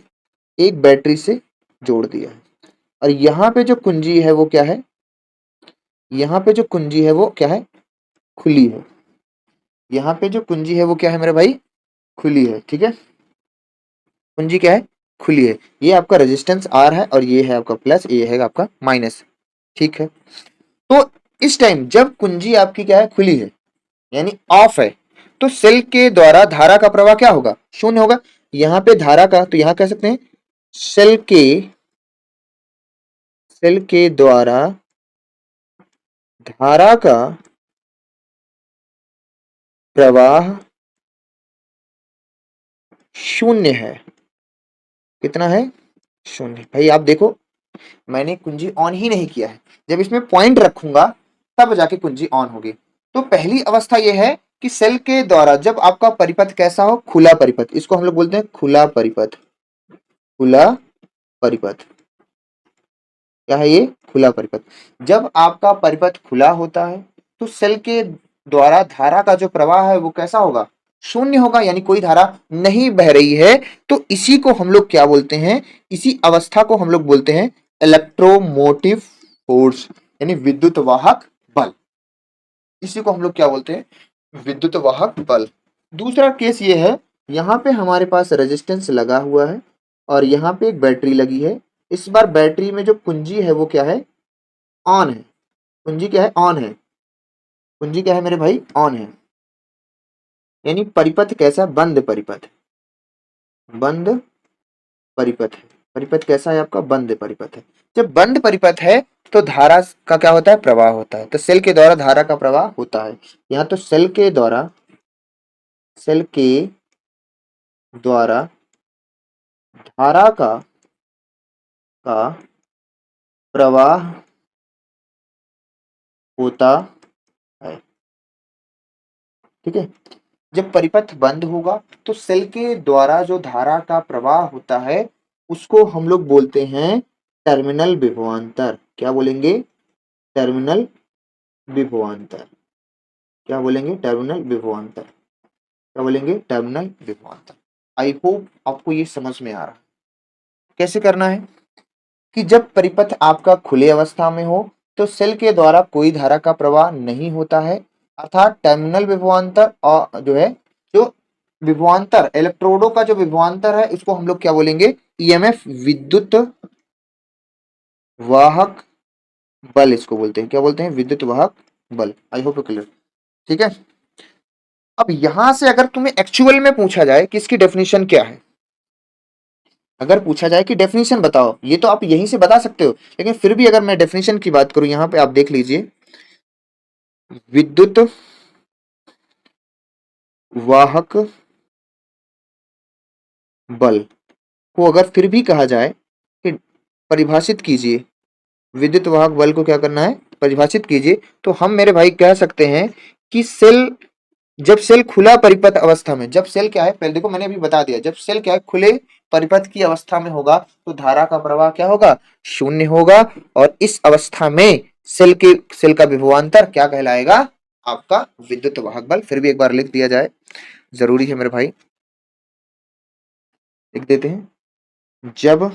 एक बैटरी से जोड़ दिया है। और यहाँ पे जो कुंजी है वो क्या है, यहाँ पे जो कुंजी है वो क्या है, खुली है। यहाँ पे जो कुंजी है वो क्या है मेरे भाई, खुली है। ठीक है, कुंजी क्या है, खुली है। ये आपका रेजिस्टेंस आर है और ये है आपका प्लस, ये है आपका माइनस। ठीक है, तो इस टाइम जब कुंजी आपकी क्या है, खुली है यानी ऑफ है, तो सेल के द्वारा धारा का प्रवाह क्या होगा, शून्य होगा। यहाँ पे धारा का, तो यहाँ कह सकते हैं सेल के द्वारा धारा का प्रवाह शून्य है। कितना है, शून्य। भाई आप देखो, मैंने कुंजी ऑन ही नहीं किया है, जब इसमें पॉइंट रखूंगा तब जाके कुंजी ऑन होगी। तो पहली अवस्था यह है कि सेल के द्वारा जब आपका परिपथ कैसा हो, खुला परिपथ, इसको हम लोग बोलते हैं खुला परिपथ। खुला परिपथ क्या है, ये खुला परिपथ। जब आपका परिपथ खुला होता है तो सेल के द्वारा धारा का जो प्रवाह है वो कैसा होगा, शून्य होगा, यानी कोई धारा नहीं बह रही है। तो इसी को हम लोग क्या बोलते हैं, इसी अवस्था को हम लोग बोलते हैं इलेक्ट्रोमोटिव फोर्स, यानी विद्युत वाहक बल। इसी को हम लोग क्या बोलते हैं, विद्युत वाहक बल। दूसरा केस ये है, यहाँ पे हमारे पास रेजिस्टेंस लगा हुआ है और यहाँ पे एक बैटरी लगी है। इस बार बैटरी में जो कुंजी है वो क्या है, ऑन है। कुंजी क्या है, ऑन है। कुंजी क्या है मेरे भाई, ऑन है। यानी परिपथ कैसा, बंद परिपथ, बंद परिपथ है। परिपथ कैसा है आपका, बंद परिपथ है। जब बंद परिपथ है तो धारा का क्या होता है, प्रवाह होता है। तो सेल के द्वारा धारा का प्रवाह होता है। यहाँ तो सेल के द्वारा धारा का प्रवाह होता है। ठीक है, जब परिपथ बंद होगा तो सेल के द्वारा जो धारा का प्रवाह होता है उसको हम लोग बोलते हैं टर्मिनल विभवांतर। क्या बोलेंगे, टर्मिनल विभवांतर। क्या बोलेंगे, टर्मिनल विभवांतर। क्या बोलेंगे, टर्मिनल विभवांतर। आई होप आपको ये समझ में आ रहा है। कैसे करना है कि जब परिपथ आपका खुले अवस्था में हो तो सेल के द्वारा कोई धारा का प्रवाह नहीं होता है, अर्थात टर्मिनल विभवांतर और जो है, जो विभवांतर इलेक्ट्रोडों का जो विभवांतर है इसको हम लोग क्या बोलेंगे, ईएमएफ, विद्युत वाहक बल इसको बोलते हैं। क्या बोलते हैं, विद्युत वाहक बल। I hope clear. ठीक है, अब यहां से अगर तुम्हें एक्चुअल में पूछा जाए कि इसकी डेफिनेशन क्या है, अगर पूछा जाए कि डेफिनेशन बताओ, ये तो आप यहीं से बता सकते हो, लेकिन फिर भी अगर मैं डेफिनेशन की बात करूं, यहां पे आप देख लीजिए, विद्युत वाहक बल को अगर फिर भी कहा जाए कि परिभाषित कीजिए, विद्युत वाहक बल को क्या करना है, परिभाषित कीजिए, तो हम मेरे भाई कह सकते हैं कि जब सेल खुला परिपथ अवस्था में, जब सेल क्या है, पहले देखो मैंने अभी बता दिया, जब सेल क्या है, खुले परिपथ की अवस्था में होगा तो धारा का प्रवाह क्या होगा, शून्य होगा। और इस अवस्था में सेल का विभवांतर क्या कहलाएगा? आपका विद्युत वाहक बल। फिर भी एक बार लिख दिया जाए, जरूरी है मेरे भाई, लिख देते हैं। जब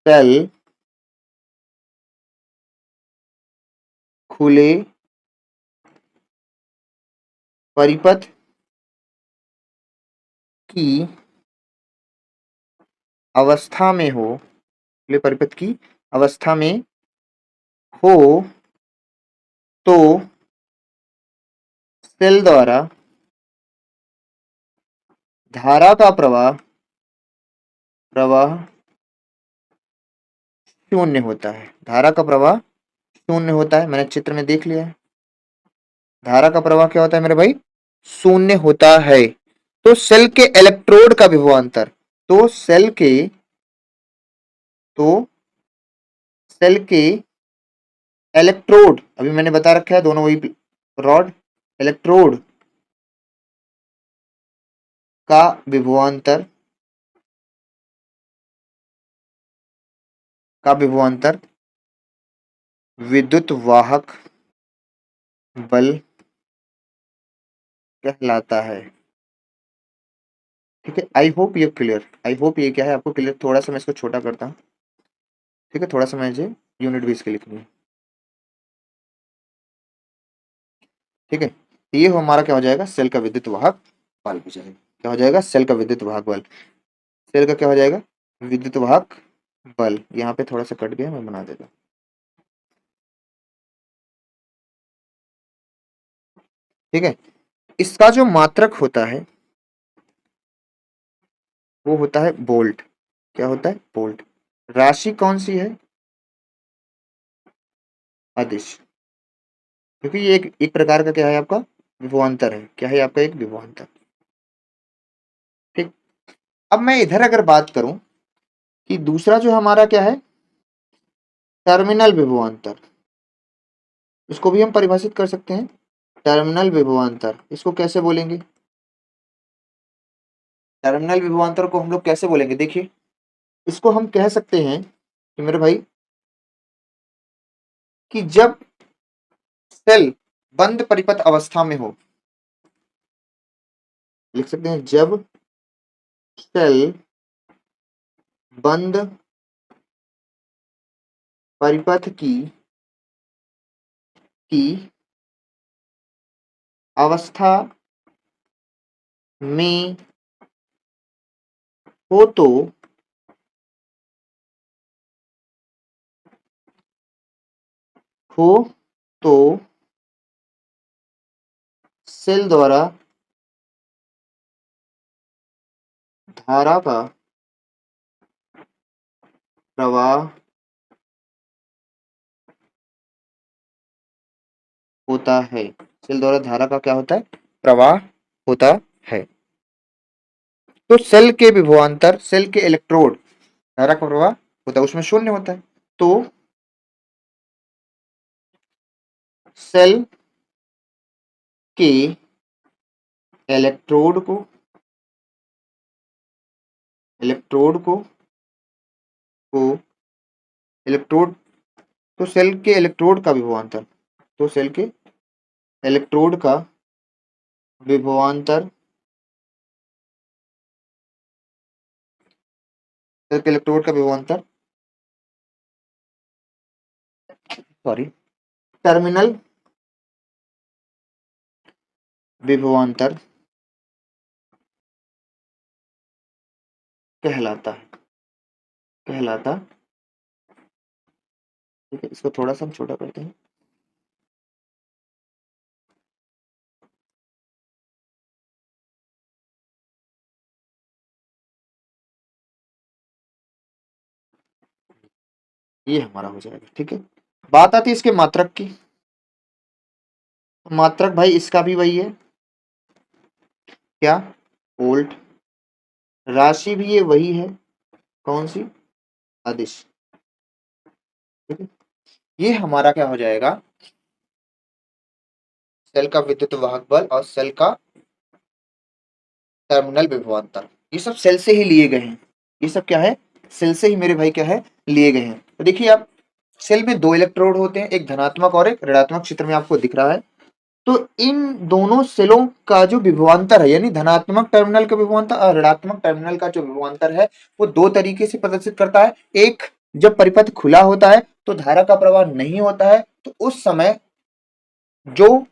सेल खुले परिपथ की अवस्था में हो, खुले परिपथ की अवस्था में हो तो सेल द्वारा धारा का प्रवाह शून्य होता है। धारा का प्रवाह शून्य होता है, मैंने चित्र में देख लिया है। धारा का प्रवाह क्या होता है मेरे भाई? शून्य होता है। तो सेल के इलेक्ट्रोड का विभवांतर, तो तो सेल के इलेक्ट्रोड, अभी मैंने बता रखा है दोनों वही रॉड, इलेक्ट्रोड का विभवांतर विद्युत वाहक बल कहलाता है। ठीक है, आई होप ये क्लियर, आई होप ये क्या है आपको क्लियर। थोड़ा सा मैं इसको छोटा करता हूँ, ठीक है, थोड़ा सा मुझे यूनिट भी इसके लिखनी है। ठीक है, तो ये हमारा क्या हो जाएगा? सेल का विद्युत वाहक बल हो जाएगा। क्या हो जाएगा? सेल का विद्युत वाहक बल। सेल का क्या हो जाएगा? विद्युत वाहक बल। यहाँ पे थोड़ा सा कट गया, मैं बना देता हूँ। ठीक है, इसका जो मात्रक होता है वो होता है वोल्ट। क्या होता है? वोल्ट। राशि कौन सी है? अदिश। क्योंकि ये एक प्रकार का क्या है आपका? विभवांतर है। क्या है आपका? एक विभवांतर। ठीक। अब मैं इधर अगर बात करूं कि दूसरा जो हमारा क्या है, टर्मिनल विभवांतर, इसको भी हम परिभाषित कर सकते हैं। टर्मिनल विभवांतर, इसको कैसे बोलेंगे? टर्मिनल विभवांतर को हम लोग कैसे बोलेंगे? देखिए, इसको हम कह सकते हैं कि मेरे भाई, कि जब सेल बंद परिपथ अवस्था में हो, लिख सकते हैं जब सेल बंद परिपथ की अवस्था में हो हो तो सेल द्वारा धारा का प्रवाह होता है। सेल द्वारा धारा का क्या होता है? प्रवाह होता है। तो सेल के विभवांतर, सेल के इलेक्ट्रोड, धारा का प्रवाह होता है, उसमें शून्य होता है। तो सेल के इलेक्ट्रोड को इलेक्ट्रोड को को इलेक्ट्रोड तो सेल के इलेक्ट्रोड का विभवांतर, तो सेल के इलेक्ट्रोड का विभवांतर, सेल के इलेक्ट्रोड का विभवांतर, सॉरी, टर्मिनल विभवांतर कहलाता है, कहलाता। ठीक है, इसको थोड़ा सा हम छोटा करते हैं। ये हमारा हो जाएगा। ठीक है, बात आती है इसके मात्रक की। मात्रक भाई इसका भी वही है, क्या? वोल्ट। राशि भी ये वही है, कौन सी? अदिश। ठीक है, ये हमारा क्या हो जाएगा? सेल का विद्युत वाहक बल और सेल का टर्मिनल विभवांतर, ये सब सेल से ही लिए गए हैं। ये सब क्या है? सेल से ही मेरे भाई क्या है? लिए गए हैं। तो देखिए आप, सेल में दो इलेक्ट्रोड होते हैं, एक धनात्मक और एक ऋणात्मक, चित्र में आपको दिख रहा है। तो इन दोनों सेलों का जो विभवांतर है, यानी धनात्मक टर्मिनल का विभवांतर और ऋणात्मक टर्मिनल का जो विभवांतर है, वो दो तरीके से प्रदर्शित करता है। एक, जब परिपथ खुला होता है तो धारा का प्रवाह नहीं होता है, तो उस समय जो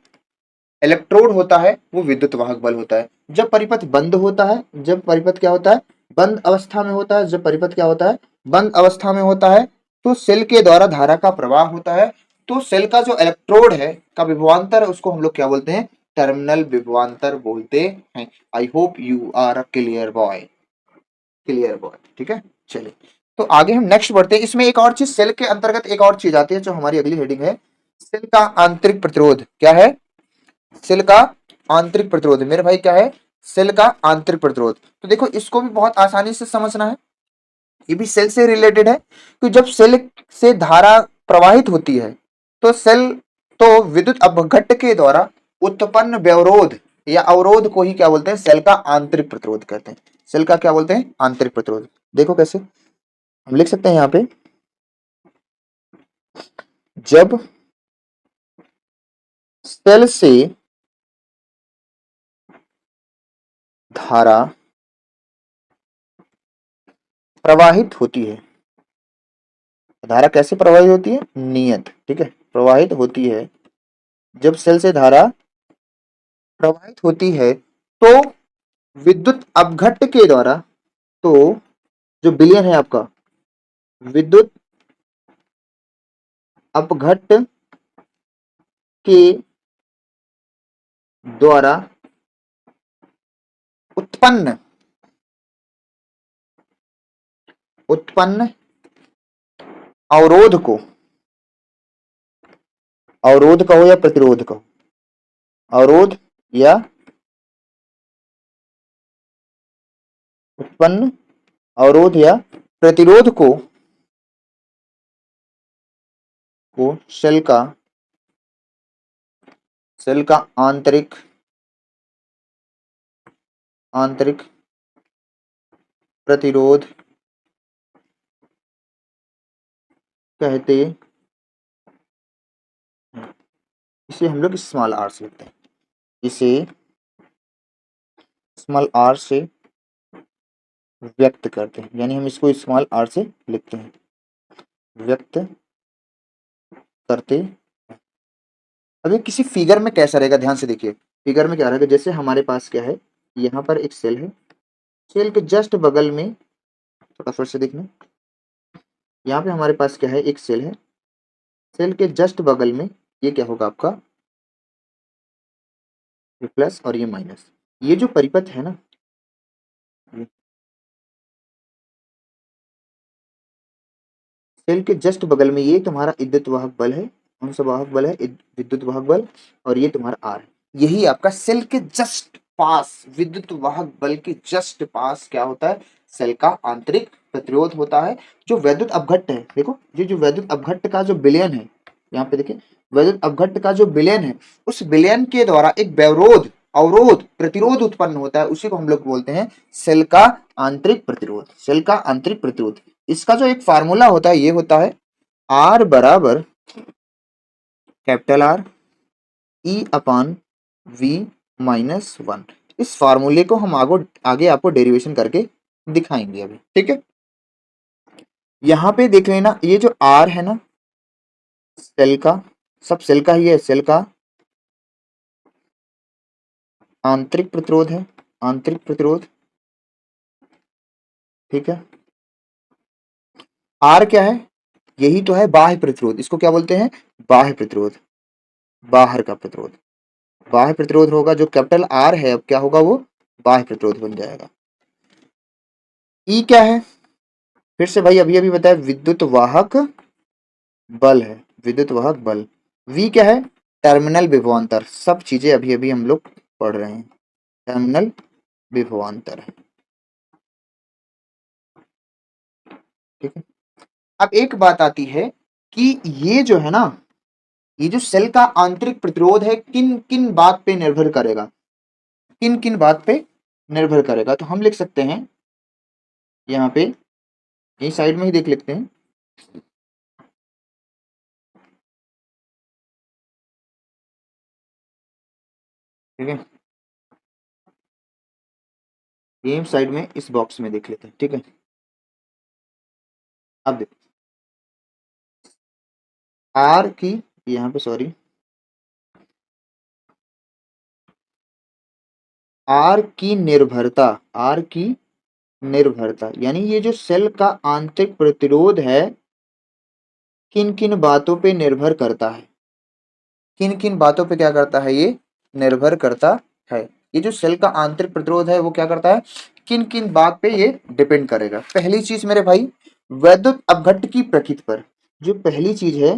इलेक्ट्रोड होता है वो विद्युत वाहक बल होता है। जब परिपथ बंद होता है, जब परिपथ क्या होता है, बंद अवस्था में होता है, जब परिपथ क्या होता है, बंद अवस्था में होता है, तो सेल के द्वारा धारा का प्रवाह होता है। तो सेल का जो इलेक्ट्रोड है का विभवांतर है, उसको हम लोग क्या बोलते हैं, टर्मिनल विभवांतर बोलते हैं। I hope you are a clear boy, clear boy, ठीक है। चलिए, तो आगे हम नेक्स्ट बढ़ते हैं। इसमें एक और चीज, सेल के अंतर्गत एक और चीज आती है जो हमारी अगली हेडिंग है, सेल का आंतरिक प्रतिरोध। क्या है, सेल का आंतरिक प्रतिरोध। मेरे भाई क्या है, सेल का आंतरिक प्रतिरोध। तो देखो, इसको भी बहुत आसानी से समझना है, ये भी सेल से रिलेटेड है। कि जब सेल से धारा प्रवाहित होती है तो सेल, तो विद्युत अपघट्ट के द्वारा उत्पन्न व्यवरोध या अवरोध को ही क्या बोलते हैं, सेल का आंतरिक प्रतिरोध कहते हैं। सेल का क्या बोलते हैं, आंतरिक प्रतिरोध। देखो कैसे हम लिख सकते हैं यहाँ पे, जब सेल से धारा प्रवाहित होती है, धारा कैसे प्रवाहित होती है, नियत, ठीक है, प्रवाहित होती है। जब सेल से धारा प्रवाहित होती है तो विद्युत अपघट्ट के द्वारा, तो जो विलयन है आपका, विद्युत अपघट्ट के द्वारा उत्पन्न उत्पन्न अवरोध को, अवरोध कहो या प्रतिरोध कहो, अवरोध या उत्पन्न अवरोध या प्रतिरोध को सेल का आंतरिक आंतरिक प्रतिरोध कहते हैं। इसे हम लोग स्मॉल आर से लिखते हैं, इसे स्मॉल आर से व्यक्त करते हैं, यानी हम इसको स्मॉल आर से लिखते हैं, व्यक्त करते हैं। अभी किसी फिगर में कैसा रहेगा, ध्यान से देखिए, फिगर में क्या रहेगा, जैसे हमारे पास क्या है, यहाँ पर एक सेल है, सेल के जस्ट बगल में, थोड़ा फिर से देखना, यहाँ पे हमारे पास क्या है, एक सेल है, सेल के जस्ट बगल में ये क्या होगा आपका, ये प्लस और ये माइनस। ये जो परिपथ है ना, सेल के जस्ट बगल में ये तुम्हारा विद्युत वाहक बल है, कौन सा वाहक बल है, विद्युत वाहक बल, और ये तुम्हारा आर है। यही आपका सेल के जस्ट पास, विद्युत वाहक बल के जस्ट पास क्या होता है, सेल का आंतरिक प्रतिरोध होता है। जो वैद्युत अपघट्ट है, देखो ये जो वैद्युत अपघट्ट का जो विलयन है, यहाँ पे देखिए, वैद्युत अपघट्ट का जो विलयन है, उस विलयन के द्वारा एक व्यवरोध, अवरोध, प्रतिरोध उत्पन्न होता है, उसी को हम लोग बोलते हैं सेल का आंतरिक प्रतिरोध। सेल का आंतरिक प्रतिरोध, इसका जो एक फार्मूला होता है, ये होता है आर बराबर capital R e upon v minus one. इस फार्मूले को हम आगे आपको डेरिवेशन करके दिखाएंगे अभी, ठीक है। यहाँ पे देख लेना, ये जो आर है ना, सेल का, सब सेल का ही है, सेल का आंतरिक प्रतिरोध है, आंतरिक प्रतिरोध, ठीक है। आर क्या है, यही तो है बाह्य प्रतिरोध, इसको क्या बोलते हैं, बाह्य प्रतिरोध, बाहर का प्रतिरोध। बाह्य प्रतिरोध होगा, जो कैपिटल आर है, अब क्या होगा, वो बाह्य प्रतिरोध बन जाएगा। ई क्या है, फिर से भाई अभी अभी बताया, विद्युत वाहक बल है, विद्युत वाहक बल। वी क्या है, टर्मिनल विभवांतर, सब चीजें अभी अभी हम लोग पढ़ रहे हैं, टर्मिनल विभवांतर है, ठीक है। अब एक बात आती है कि ये जो है ना, ये जो सेल का आंतरिक प्रतिरोध है, किन किन बात पे निर्भर करेगा, किन किन बात पे निर्भर करेगा, तो हम लिख सकते हैं यहाँ पे, यही साइड में ही देख लेते हैं, ठीक है, सेम साइड में इस बॉक्स में देख लेते हैं। ठीक है, अब देखो आर की, यहाँ पे सॉरी, आर की निर्भरता, आर की निर्भरता यानी ये जो सेल का आंतरिक प्रतिरोध है किन किन बातों पे निर्भर करता है, किन किन बातों पे क्या करता है, ये निर्भर करता है। ये जो सेल का आंतरिक प्रतिरोध है वो क्या करता है, किन किन बात पे ये डिपेंड करेगा। पहली चीज मेरे भाई वैद्युत अपघट्ट की प्रकृति पर, जो पहली चीज है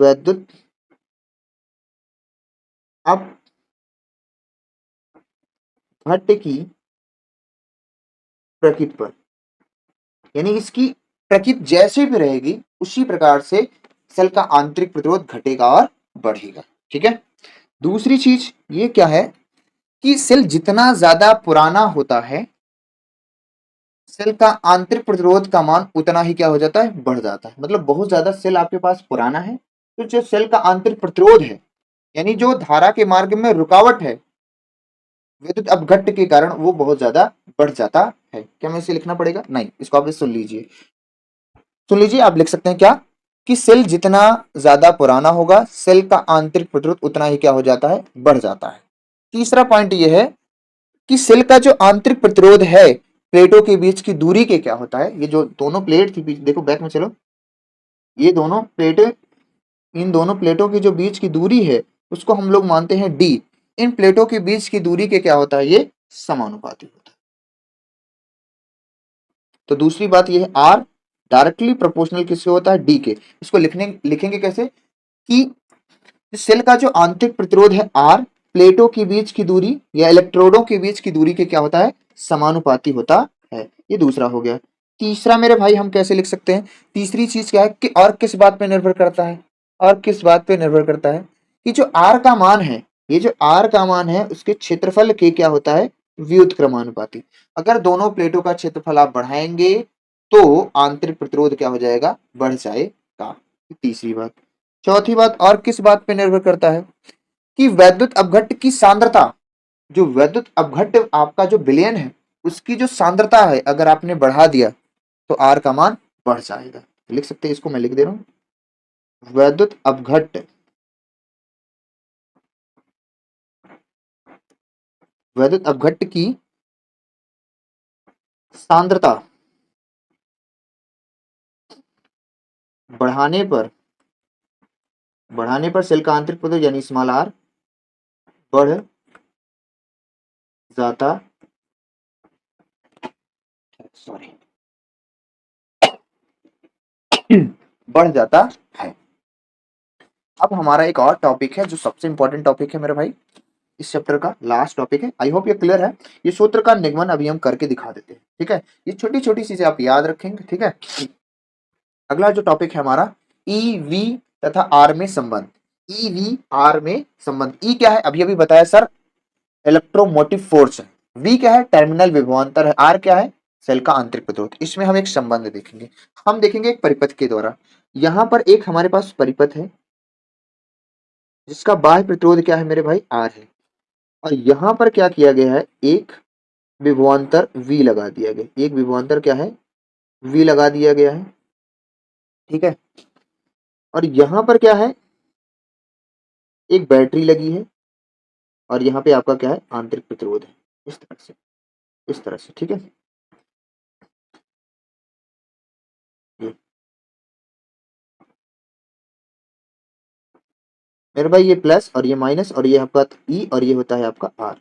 वैद्युत अपघट्ट की प्रकृति पर, यानी इसकी प्रकृति जैसे भी रहेगी उसी प्रकार से सेल का आंतरिक प्रतिरोध घटेगा और बढ़ेगा। ठीक है, दूसरी चीज ये क्या है कि सेल जितना ज्यादा पुराना होता है सेल का आंतरिक प्रतिरोध का मान उतना ही क्या हो जाता है, बढ़ जाता है। मतलब बहुत ज्यादा सेल आपके पास पुराना है तो जो सेल का आंतरिक प्रतिरोध है यानी जो धारा के मार्ग में रुकावट है विद्युत अपघट्ट के कारण वो बहुत ज्यादा बढ़ जाता है। क्या मैं इसे लिखना पड़ेगा, नहीं, इसको आप सुन लीजिए, सुन लीजिए। आप लिख सकते हैं क्या कि सेल जितना ज्यादा पुराना होगा सेल का आंतरिक प्रतिरोध उतना ही क्या हो जाता है, बढ़ जाता है। तीसरा पॉइंट ये है कि सेल का जो आंतरिक प्रतिरोध है प्लेटों के बीच की दूरी के क्या होता है, ये जो दोनों प्लेट थी देखो बैक में चलो, ये दोनों प्लेट, इन दोनों प्लेटों की जो बीच की दूरी है उसको हम लोग मानते हैं डी। इन प्लेटों के बीच की दूरी के क्या होता है, ये समानुपाती होता है। तो दूसरी बात ये है आर डायरेक्टली प्रोपोर्शनल किससे होता है, डी के। इसको लिखेंगे कैसे कि सेल का जो आंतरिक प्रतिरोध है आर प्लेटों के बीच की दूरी या इलेक्ट्रोडों के बीच की दूरी के क्या होता है, समानुपाती होता है। ये दूसरा हो गया। तीसरा मेरे भाई हम कैसे लिख सकते हैं, तीसरी चीज क्या है कि और किस बात पे निर्भर करता है, और किस बात पे निर्भर करता है कि जो आर का मान है, ये जो आर का मान है उसके क्षेत्रफल के क्या होता है, व्युत्क्रमानुपाती। अगर दोनों प्लेटों का क्षेत्रफल आप बढ़ाएंगे तो आंतरिक प्रतिरोध क्या हो जाएगा, बढ़ जाएगा। तीसरी बात। चौथी बात और किस बात पे निर्भर करता है कि वैद्युत अपघट्ट की सांद्रता, जो वैद्युत अपघट्ट आपका जो विलयन है उसकी जो सांद्रता है अगर आपने बढ़ा दिया तो आर का मान बढ़ जाएगा। लिख सकते हैं, इसको मैं लिख दे रहा हूं, वैद्युत अपघट्ट, वैद्युत अपघट्ट की सांद्रता बढ़ाने पर, बढ़ाने पर सेल का आंतरिक प्रतिरोध यानी स्मॉल आर बढ़ जाता, सॉरी, बढ़ जाता है। अब हमारा एक और टॉपिक है जो सबसे इंपॉर्टेंट टॉपिक है मेरे भाई, इस चैप्टर का लास्ट टॉपिक है। आई होप ये क्लियर है। ये सूत्र का निगमन अभी हम करके दिखा देते हैं। ठीक है, ये छोटी छोटी चीजें आप याद रखेंगे। ठीक है, अगला जो टॉपिक है हमारा ई वी तथा आर में संबंध। ई वी आर में संबंध। ई क्या है, अभी अभी बताया सर, इलेक्ट्रोमोटिव फोर्स है। वी क्या है, टर्मिनल विभवांतर है। आर क्या है, सेल का आंतरिक प्रतिरोध। इसमें हम एक संबंध देखेंगे, हम देखेंगे एक परिपथ के द्वारा। यहां पर एक हमारे पास परिपथ है जिसका बाह्य प्रतिरोध क्या है मेरे भाई, आर है, और यहां पर क्या किया गया है, एक विभवांतर वी लगा दिया गया, एक विभवांतर क्या है, वी लगा दिया गया है। ठीक है, और यहां पर क्या है, एक बैटरी लगी है, और यहाँ पे आपका क्या है, आंतरिक प्रतिरोध है, इस तरह से, इस तरह से। ठीक है, ये मेरे भाई ये प्लस और ये माइनस और ये आपका ई और ये होता है आपका आर।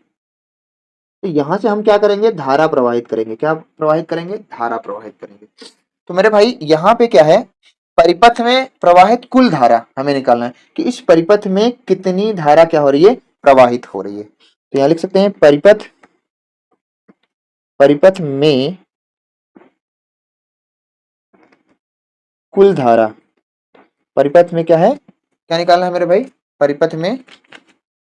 तो यहां से हम क्या करेंगे, धारा प्रवाहित करेंगे। क्या प्रवाहित करेंगे, धारा प्रवाहित करेंगे। तो मेरे भाई यहाँ पे क्या है, परिपथ में प्रवाहित कुल धारा हमें निकालना है कि इस परिपथ में कितनी धारा क्या हो रही है, प्रवाहित हो रही है। तो यहाँ लिख सकते हैं परिपथ, परिपथ में कुल धारा, परिपथ में क्या है, क्या निकालना है मेरे भाई, परिपथ में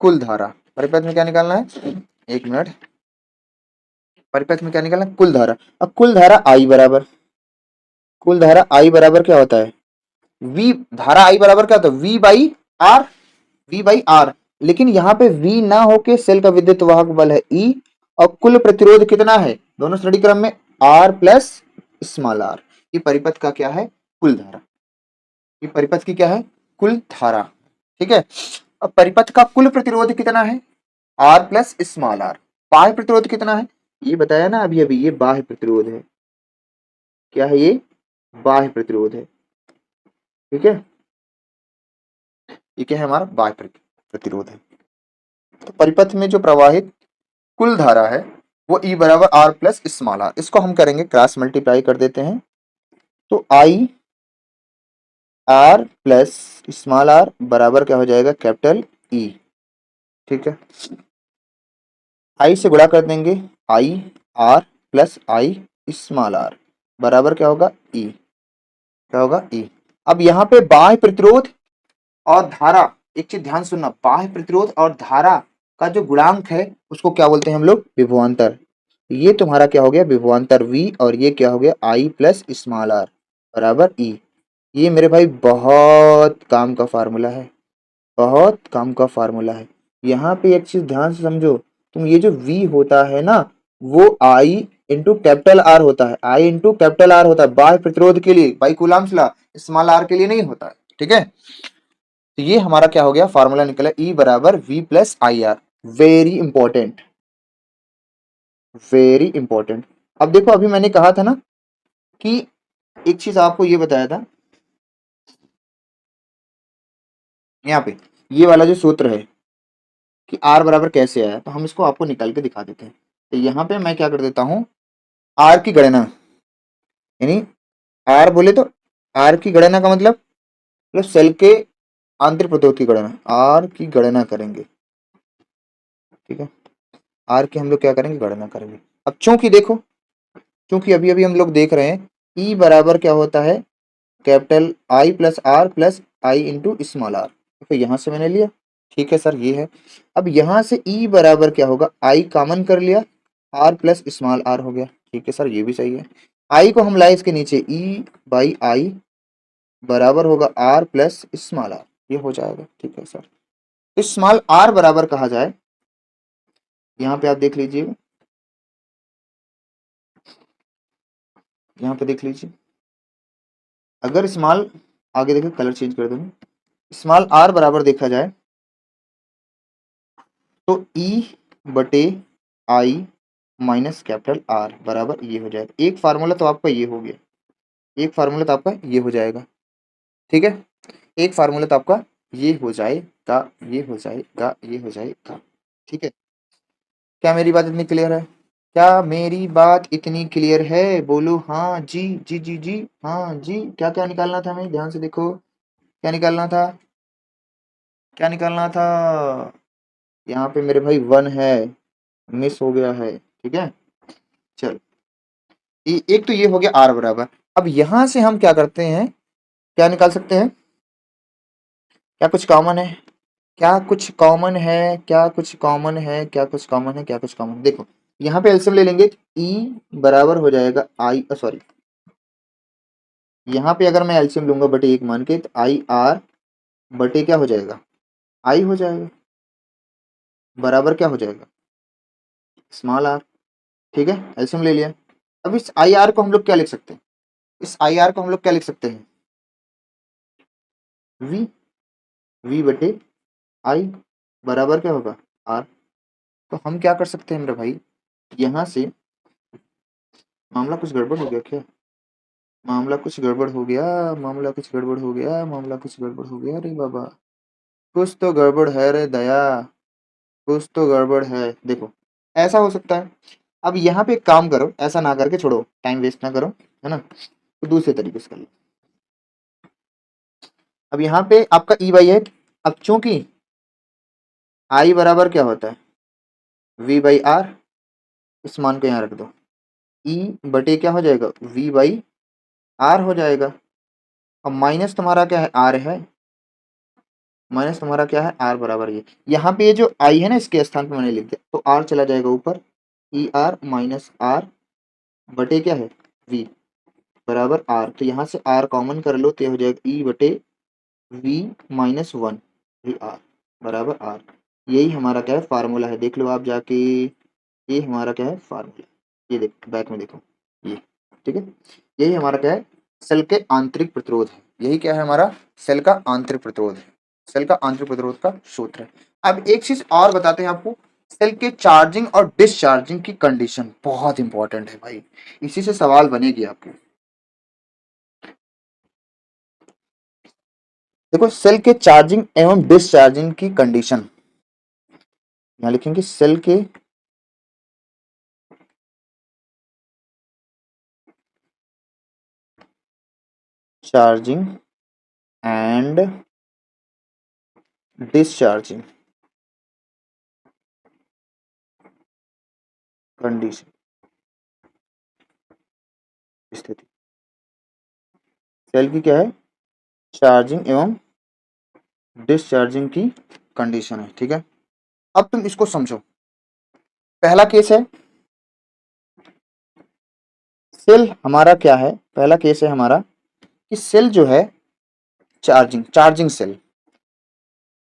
कुल धारा, परिपथ में क्या निकालना है, एक मिनट, परिपथ में क्या निकालना है, कुल धारा। अब कुल धारा आई बराबर, कुल धारा आई बराबर क्या होता है, वी, धारा आई बराबर क्या होता है, v by r, v by r. लेकिन यहाँ पे V ना होके सेल का विद्युत वाहक बल है E, और कुल प्रतिरोध कितना है दोनों श्रेणी क्रम में, R प्लस स्मॉल r। ये परिपथ का क्या है, कुल धारा। ये परिपथ की क्या है, कुल धारा। ठीक है। अब परिपथ का कुल प्रतिरोध कितना है, R प्लस स्मॉल r। बाह्य प्रतिरोध कितना है, ये बताया ना अभी अभी, ये बाह्य प्रतिरोध है। क्या है ये, बाह्य प्रतिरोध है। ठीक है, ये क्या है, हमारा बाह्य प्रतिरोध है। तो परिपथ में जो प्रवाहित कुल धारा है वो E बराबर R प्लस स्मॉल r। इसको हम करेंगे क्रॉस मल्टीप्लाई कर देते हैं, तो I R plus small r बराबर क्या हो जाएगा, कैपिटल E। ठीक है, I से गुणा कर देंगे, I R plus I small r बराबर क्या होगा, E। क्या होगा, E। अब यहाँ पे बाह्य प्रतिरोध और धारा, एक चीज ध्यान सुनना, बाह्य प्रतिरोध और धारा का जो गुणांक है उसको क्या बोलते हैं हम लोग, विभवांतर। ये तुम्हारा क्या हो गया, विभवांतर V, और ये क्या हो गया, I प्लस स्मॉल r बराबर E। ये मेरे भाई बहुत काम का फार्मूला है, बहुत काम का फार्मूला है। यहाँ पे एक चीज ध्यान से समझो, तुम ये जो V होता है ना, वो I इंटू कैपिटल R होता है, I इंटू कैपिटल R होता है बाह्य प्रतिरोध के लिए, by Coulomb's law, small r के लिए नहीं होता है। ठीक है, तो ये हमारा क्या हो गया, फार्मूला निकला E बराबर V plus I R. Very important, very important. अब देखो, अभी मैंने कहा था ना कि एक चीज आपको ये बताया था, यहाँ पे ये वाला जो सूत्र है कि R बराबर कैसे आया, तो हम इसको आपको निकाल के दिखा देते हैं। तो यहाँ पे मैं क्या कर देता हूँ, R की गणना, यानी R बोले तो R की गणना का मतलब सेल के आंतरिक प्रतिरोध की गणना, R की गणना करेंगे। ठीक है, R की हम लोग क्या करेंगे, गणना करेंगे। अब चूंकि देखो, क्योंकि अभी अभी हम लोग देख रहे हैं E बराबर क्या होता है, capital I plus R plus I into small r। तो यहाँ से मैंने लिया, ठीक है सर, ये है। अब यहाँ से E बराबर क्या होगा, I कॉमन कर लिया, R प्लस स्मॉल r हो गया। ठीक है सर, ये भी सही है। I को हम लाए इसके नीचे, E बाई आई बराबर होगा R प्लस स्मॉल r, ये हो जाएगा। ठीक है सर, तो स्मॉल r बराबर कहा जाए, यहाँ पे आप देख लीजिए, यहाँ पे देख लीजिए, अगर स्मॉल, आगे देखो कलर चेंज कर दूंगा, स्मॉल r बराबर देखा जाए तो E बटे आई माइनस कैपिटल R बराबर ये हो जाएगा। एक फार्मूला तो आपका ये हो गया, एक फार्मूला तो आपका ये हो जाएगा। ठीक है, एक फार्मूला तो आपका ये हो जाएगा, ये हो जाएगा, ये हो जाएगा। ठीक है, क्या मेरी बात इतनी क्लियर है, क्या मेरी बात इतनी क्लियर है, बोलो हाँ जी, जी जी जी, हाँ जी। क्या क्या निकालना था हमें, ध्यान से देखो, क्या निकालना था, क्या निकालना था, यहाँ पे मेरे भाई 1 है, मिस हो गया है। ठीक है, चल, एक तो ये हो गया R बराबर। अब यहां से हम क्या करते हैं, क्या निकाल सकते हैं, क्या कुछ कॉमन है, क्या कुछ कॉमन है, क्या कुछ कॉमन है, क्या कुछ कॉमन है, क्या कुछ कॉमन, देखो यहाँ पे एलसीएम ले लेंगे, E बराबर हो जाएगा आई, सॉरी, यहाँ पे अगर मैं एलसीएम लूंगा बटे 1 मान के, तो आई R बटे क्या हो जाएगा, I हो जाएगा, बराबर क्या हो जाएगा, स्मॉल r। ठीक है, एलसीएम ले लिया। अब इस आई आर को हम लोग क्या लिख सकते हैं, इस आई आर को हम लोग क्या लिख सकते हैं, V, V बटे I बराबर क्या होगा, R। तो हम क्या कर सकते हैं मेरे भाई, यहाँ से, मामला कुछ गड़बड़ हो गया क्या, मामला कुछ गड़बड़ हो गया, मामला कुछ गड़बड़ हो गया, मामला कुछ गड़बड़ हो गया, अरे बाबा, कुछ तो गड़बड़ है रे दया, कुछ तो गड़बड़ है। देखो, ऐसा हो सकता है, अब यहाँ पे एक काम करो, ऐसा ना करके छोड़ो, टाइम वेस्ट ना करो, है ना, तो दूसरे तरीके से कर लो। अब यहाँ पे आपका ई बाई है, अब चूंकि आई बराबर क्या होता है, वी बाई आर, इस मान को यहाँ रख दो, ई बटे क्या हो जाएगा, वी बाई आर हो जाएगा। अब माइनस तुम्हारा क्या है, आर है, माइनस तुम्हारा क्या है, आर बराबर ये, यहाँ पे ये जो आई है ना, इसके स्थान पे मैंने लिख दिया, तो आर चला जाएगा ऊपर, ई आर माइनस आर बटे क्या है, वी बराबर आर। तो यहाँ से आर कॉमन कर लो, तो ये हो जाएगा ई बटे वी माइनस 1, वी आर बराबर आर। यही हमारा क्या है फार्मूला है, देख लो आप जाके, ये हमारा क्या है फार्मूला, ये देखो बैक में देखो ये, ठीक है, यही हमारा क्या है सेल के आंतरिक प्रतिरोध है, यही क्या है हमारा सेल का आंतरिक प्रतिरोध है, सेल का आंतरिक प्रतिरोध का सूत्र है। अब एक चीज और बताते हैं आपको, सेल के चार्जिंग और डिस्चार्जिंग की कंडीशन बहुत इंपॉर्टेंट है भाई, इसी से सवाल बनेगी आपको। देखो सेल के चार्जिंग एवं डिस्चार्जिंग की कंडीशन, यहाँ लिखेंगे सेल के चार्जिंग एंड डिस्चार्जिंग कंडीशन, स्थिति, सेल की क्या है चार्जिंग एवं डिस्चार्जिंग की कंडीशन है, ठीक है। अब तुम इसको समझो, पहला केस है सेल हमारा क्या है, पहला केस है हमारा कि सेल जो है charging, charging cell,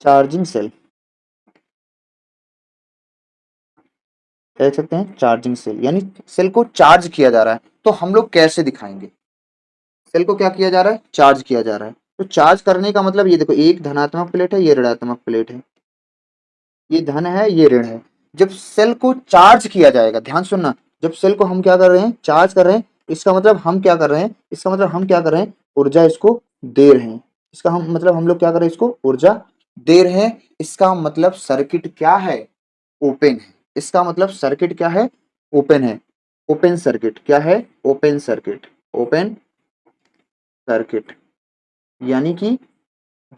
charging cell कह सकते हैं, चार्जिंग सेल यानी सेल को चार्ज किया जा रहा है, तो हम लोग कैसे दिखाएंगे, सेल को क्या किया जा रहा है चार्ज किया जा रहा है, तो चार्ज करने का मतलब ये देखो, एक धनात्मक प्लेट है, ये ऋणात्मक प्लेट है, ये धन है ये ऋण है। जब सेल को चार्ज किया जाएगा, ध्यान सुनना, जब सेल को हम क्या कर रहे हैं चार्ज कर रहे हैं, इसका मतलब हम क्या कर रहे हैं, इसका मतलब हम क्या कर रहे हैं ऊर्जा इसको दे रहे हैं, इसका हम मतलब हम लोग क्या कर रहे हैं इसको ऊर्जा दे रहे हैं, इसका मतलब सर्किट क्या है ओपन है, इसका मतलब सर्किट क्या है ओपन है, ओपन सर्किट क्या है ओपन सर्किट, ओपन सर्किट यानी कि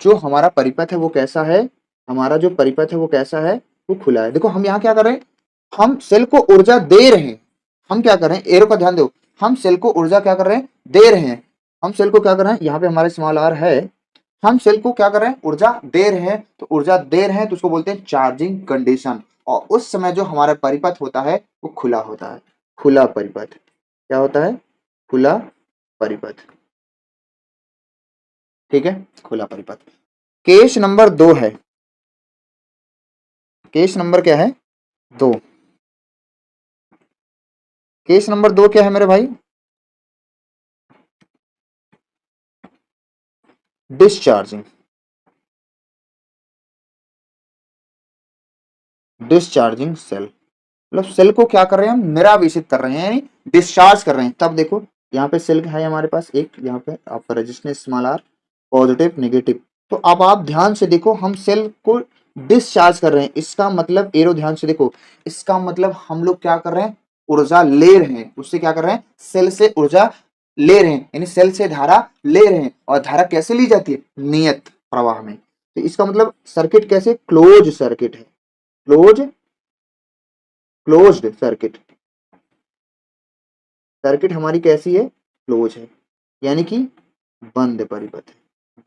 जो हमारा परिपथ है वो कैसा है, हमारा जो परिपथ है वो कैसा है वो खुला है। देखो हम यहाँ क्या कर रहे हैं, हम सेल को ऊर्जा दे रहे हैं, हम क्या कर रहे हैं एरो का ध्यान दो, हम सेल को ऊर्जा क्या कर रहे हैं दे रहे हैं, हम सेल को क्या कर रहे हैं यहाँ पे हमारे स्मॉल आर है, हम सेल को क्या कर रहे हैं ऊर्जा दे रहे हैं, तो ऊर्जा दे रहे हैं तो उसको बोलते हैं चार्जिंग कंडीशन, और उस समय जो हमारा परिपथ होता है वो खुला होता है, खुला परिपथ क्या होता है खुला परिपथ, ठीक है खुला परिपथ। केस नंबर 2 है, केस नंबर क्या है 2, केस नंबर 2 क्या है मेरे भाई डिस्चार्जिंग, डिस्चार्जिंग सेल, मतलब सेल को क्या कर रहे हैं हम निरावेशित कर रहे हैं यानी डिस्चार्ज कर रहे हैं। तब देखो यहाँ पे सेल है हमारे पास एक, यहाँ पे आपका resistance small r positive negative, तो अब आप ध्यान से देखो हम सेल को डिस्चार्ज कर रहे हैं, इसका मतलब एरो ध्यान से देखो, इसका मतलब हम लोग क्या कर रहे हैं ऊर्जा ले रहे हैं, उससे क्या कर रहे हैं सेल से ऊर्जा ले रहे हैं, यानी सेल से धारा ले रहे हैं, और धारा कैसे ली जाती है नियत प्रवाह में, तो इसका मतलब सर्किट कैसे क्लोज सर्किट है, क्लोज क्लोज्ड सर्किट, सर्किट हमारी कैसी है क्लोज है यानी कि बंद परिपथ है,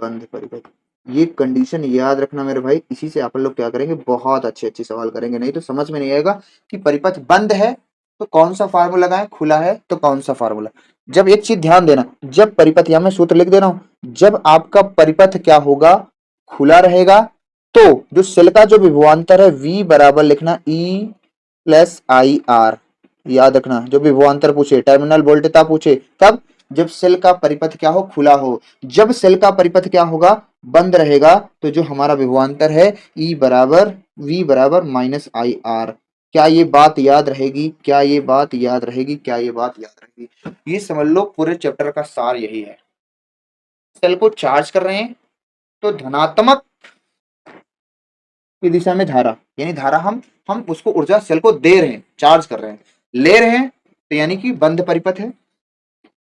बंद परिपथ, ये कंडीशन याद रखना मेरे भाई, इसी से आप लोग क्या करेंगे बहुत अच्छे अच्छे सवाल करेंगे, नहीं तो समझ में नहीं आएगा कि परिपथ बंद है तो कौन सा फार्मूला लगाएं, खुला है तो कौन सा फार्मूला। जब एक चीज ध्यान देना, जब परिपथ या मैं सूत्र लिख दे रहा हूं, जब आपका परिपथ क्या होगा खुला रहेगा, तो जो सेल का जो विभवांतर है V बराबर लिखना E+IR, याद रखना जो विभवांतर पूछे टर्मिनल वोल्टेज पूछे तब जब सेल का परिपथ क्या हो खुला हो, जब सेल का परिपथ क्या होगा बंद रहेगा, तो जो हमारा विभवांतर है E बराबर V बराबर -IR, क्या ये बात याद रहेगी, क्या ये बात याद रहेगी, क्या ये बात याद रहेगी, ये समझ लो पूरे चैप्टर का सार यही है। सेल को चार्ज कर रहे हैं तो धनात्मक की दिशा में धारा, यानी धारा हम उसको ऊर्जा सेल को दे रहे हैं चार्ज कर रहे हैं, ले रहे हैं तो यानी कि बंद परिपथ है,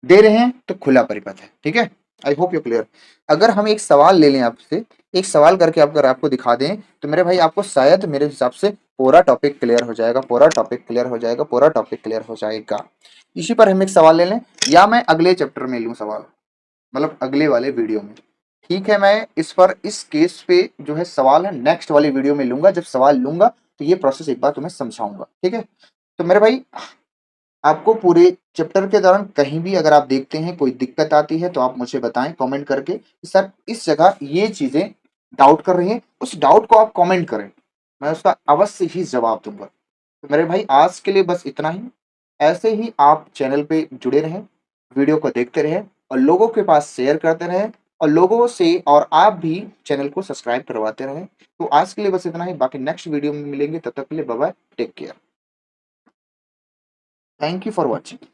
दे रहे हैं तो खुला परिपथ है, ठीक है। आई होप यू क्लियर। अगर हम एक सवाल ले लें आपसे, एक सवाल करके अगर आपको दिखा दें तो मेरे भाई आपको शायद मेरे हिसाब से पूरा टॉपिक क्लियर हो जाएगा, पूरा टॉपिक क्लियर हो जाएगा, पूरा टॉपिक क्लियर हो जाएगा। इसी पर हम एक सवाल ले लें, या मैं अगले चैप्टर में लूँ सवाल, मतलब अगले वाले वीडियो में, ठीक है। मैं इस पर इस केस पे जो है सवाल है नेक्स्ट वाली वीडियो में लूंगा, जब सवाल लूंगा तो ये प्रोसेस एक बार तुम्हें समझाऊंगा, ठीक है। तो मेरे भाई आपको पूरे चैप्टर के दौरान कहीं भी अगर आप देखते हैं कोई दिक्कत आती है तो आप मुझे बताएं कमेंट करके कि सर इस जगह ये चीजें डाउट कर रही हैं, उस डाउट को आप कमेंट करें, मैं उसका अवश्य ही जवाब दूँगा। तो मेरे भाई आज के लिए बस इतना ही। ऐसे ही आप चैनल पे जुड़े रहें, वीडियो को देखते रहें और लोगों के पास शेयर करते रहें और लोगों से और आप भी चैनल को सब्सक्राइब करवाते रहें। तो आज के लिए बस इतना ही, बाकी नेक्स्ट वीडियो में मिलेंगे, तब तक के लिए bye bye, take care. Thank you for watching.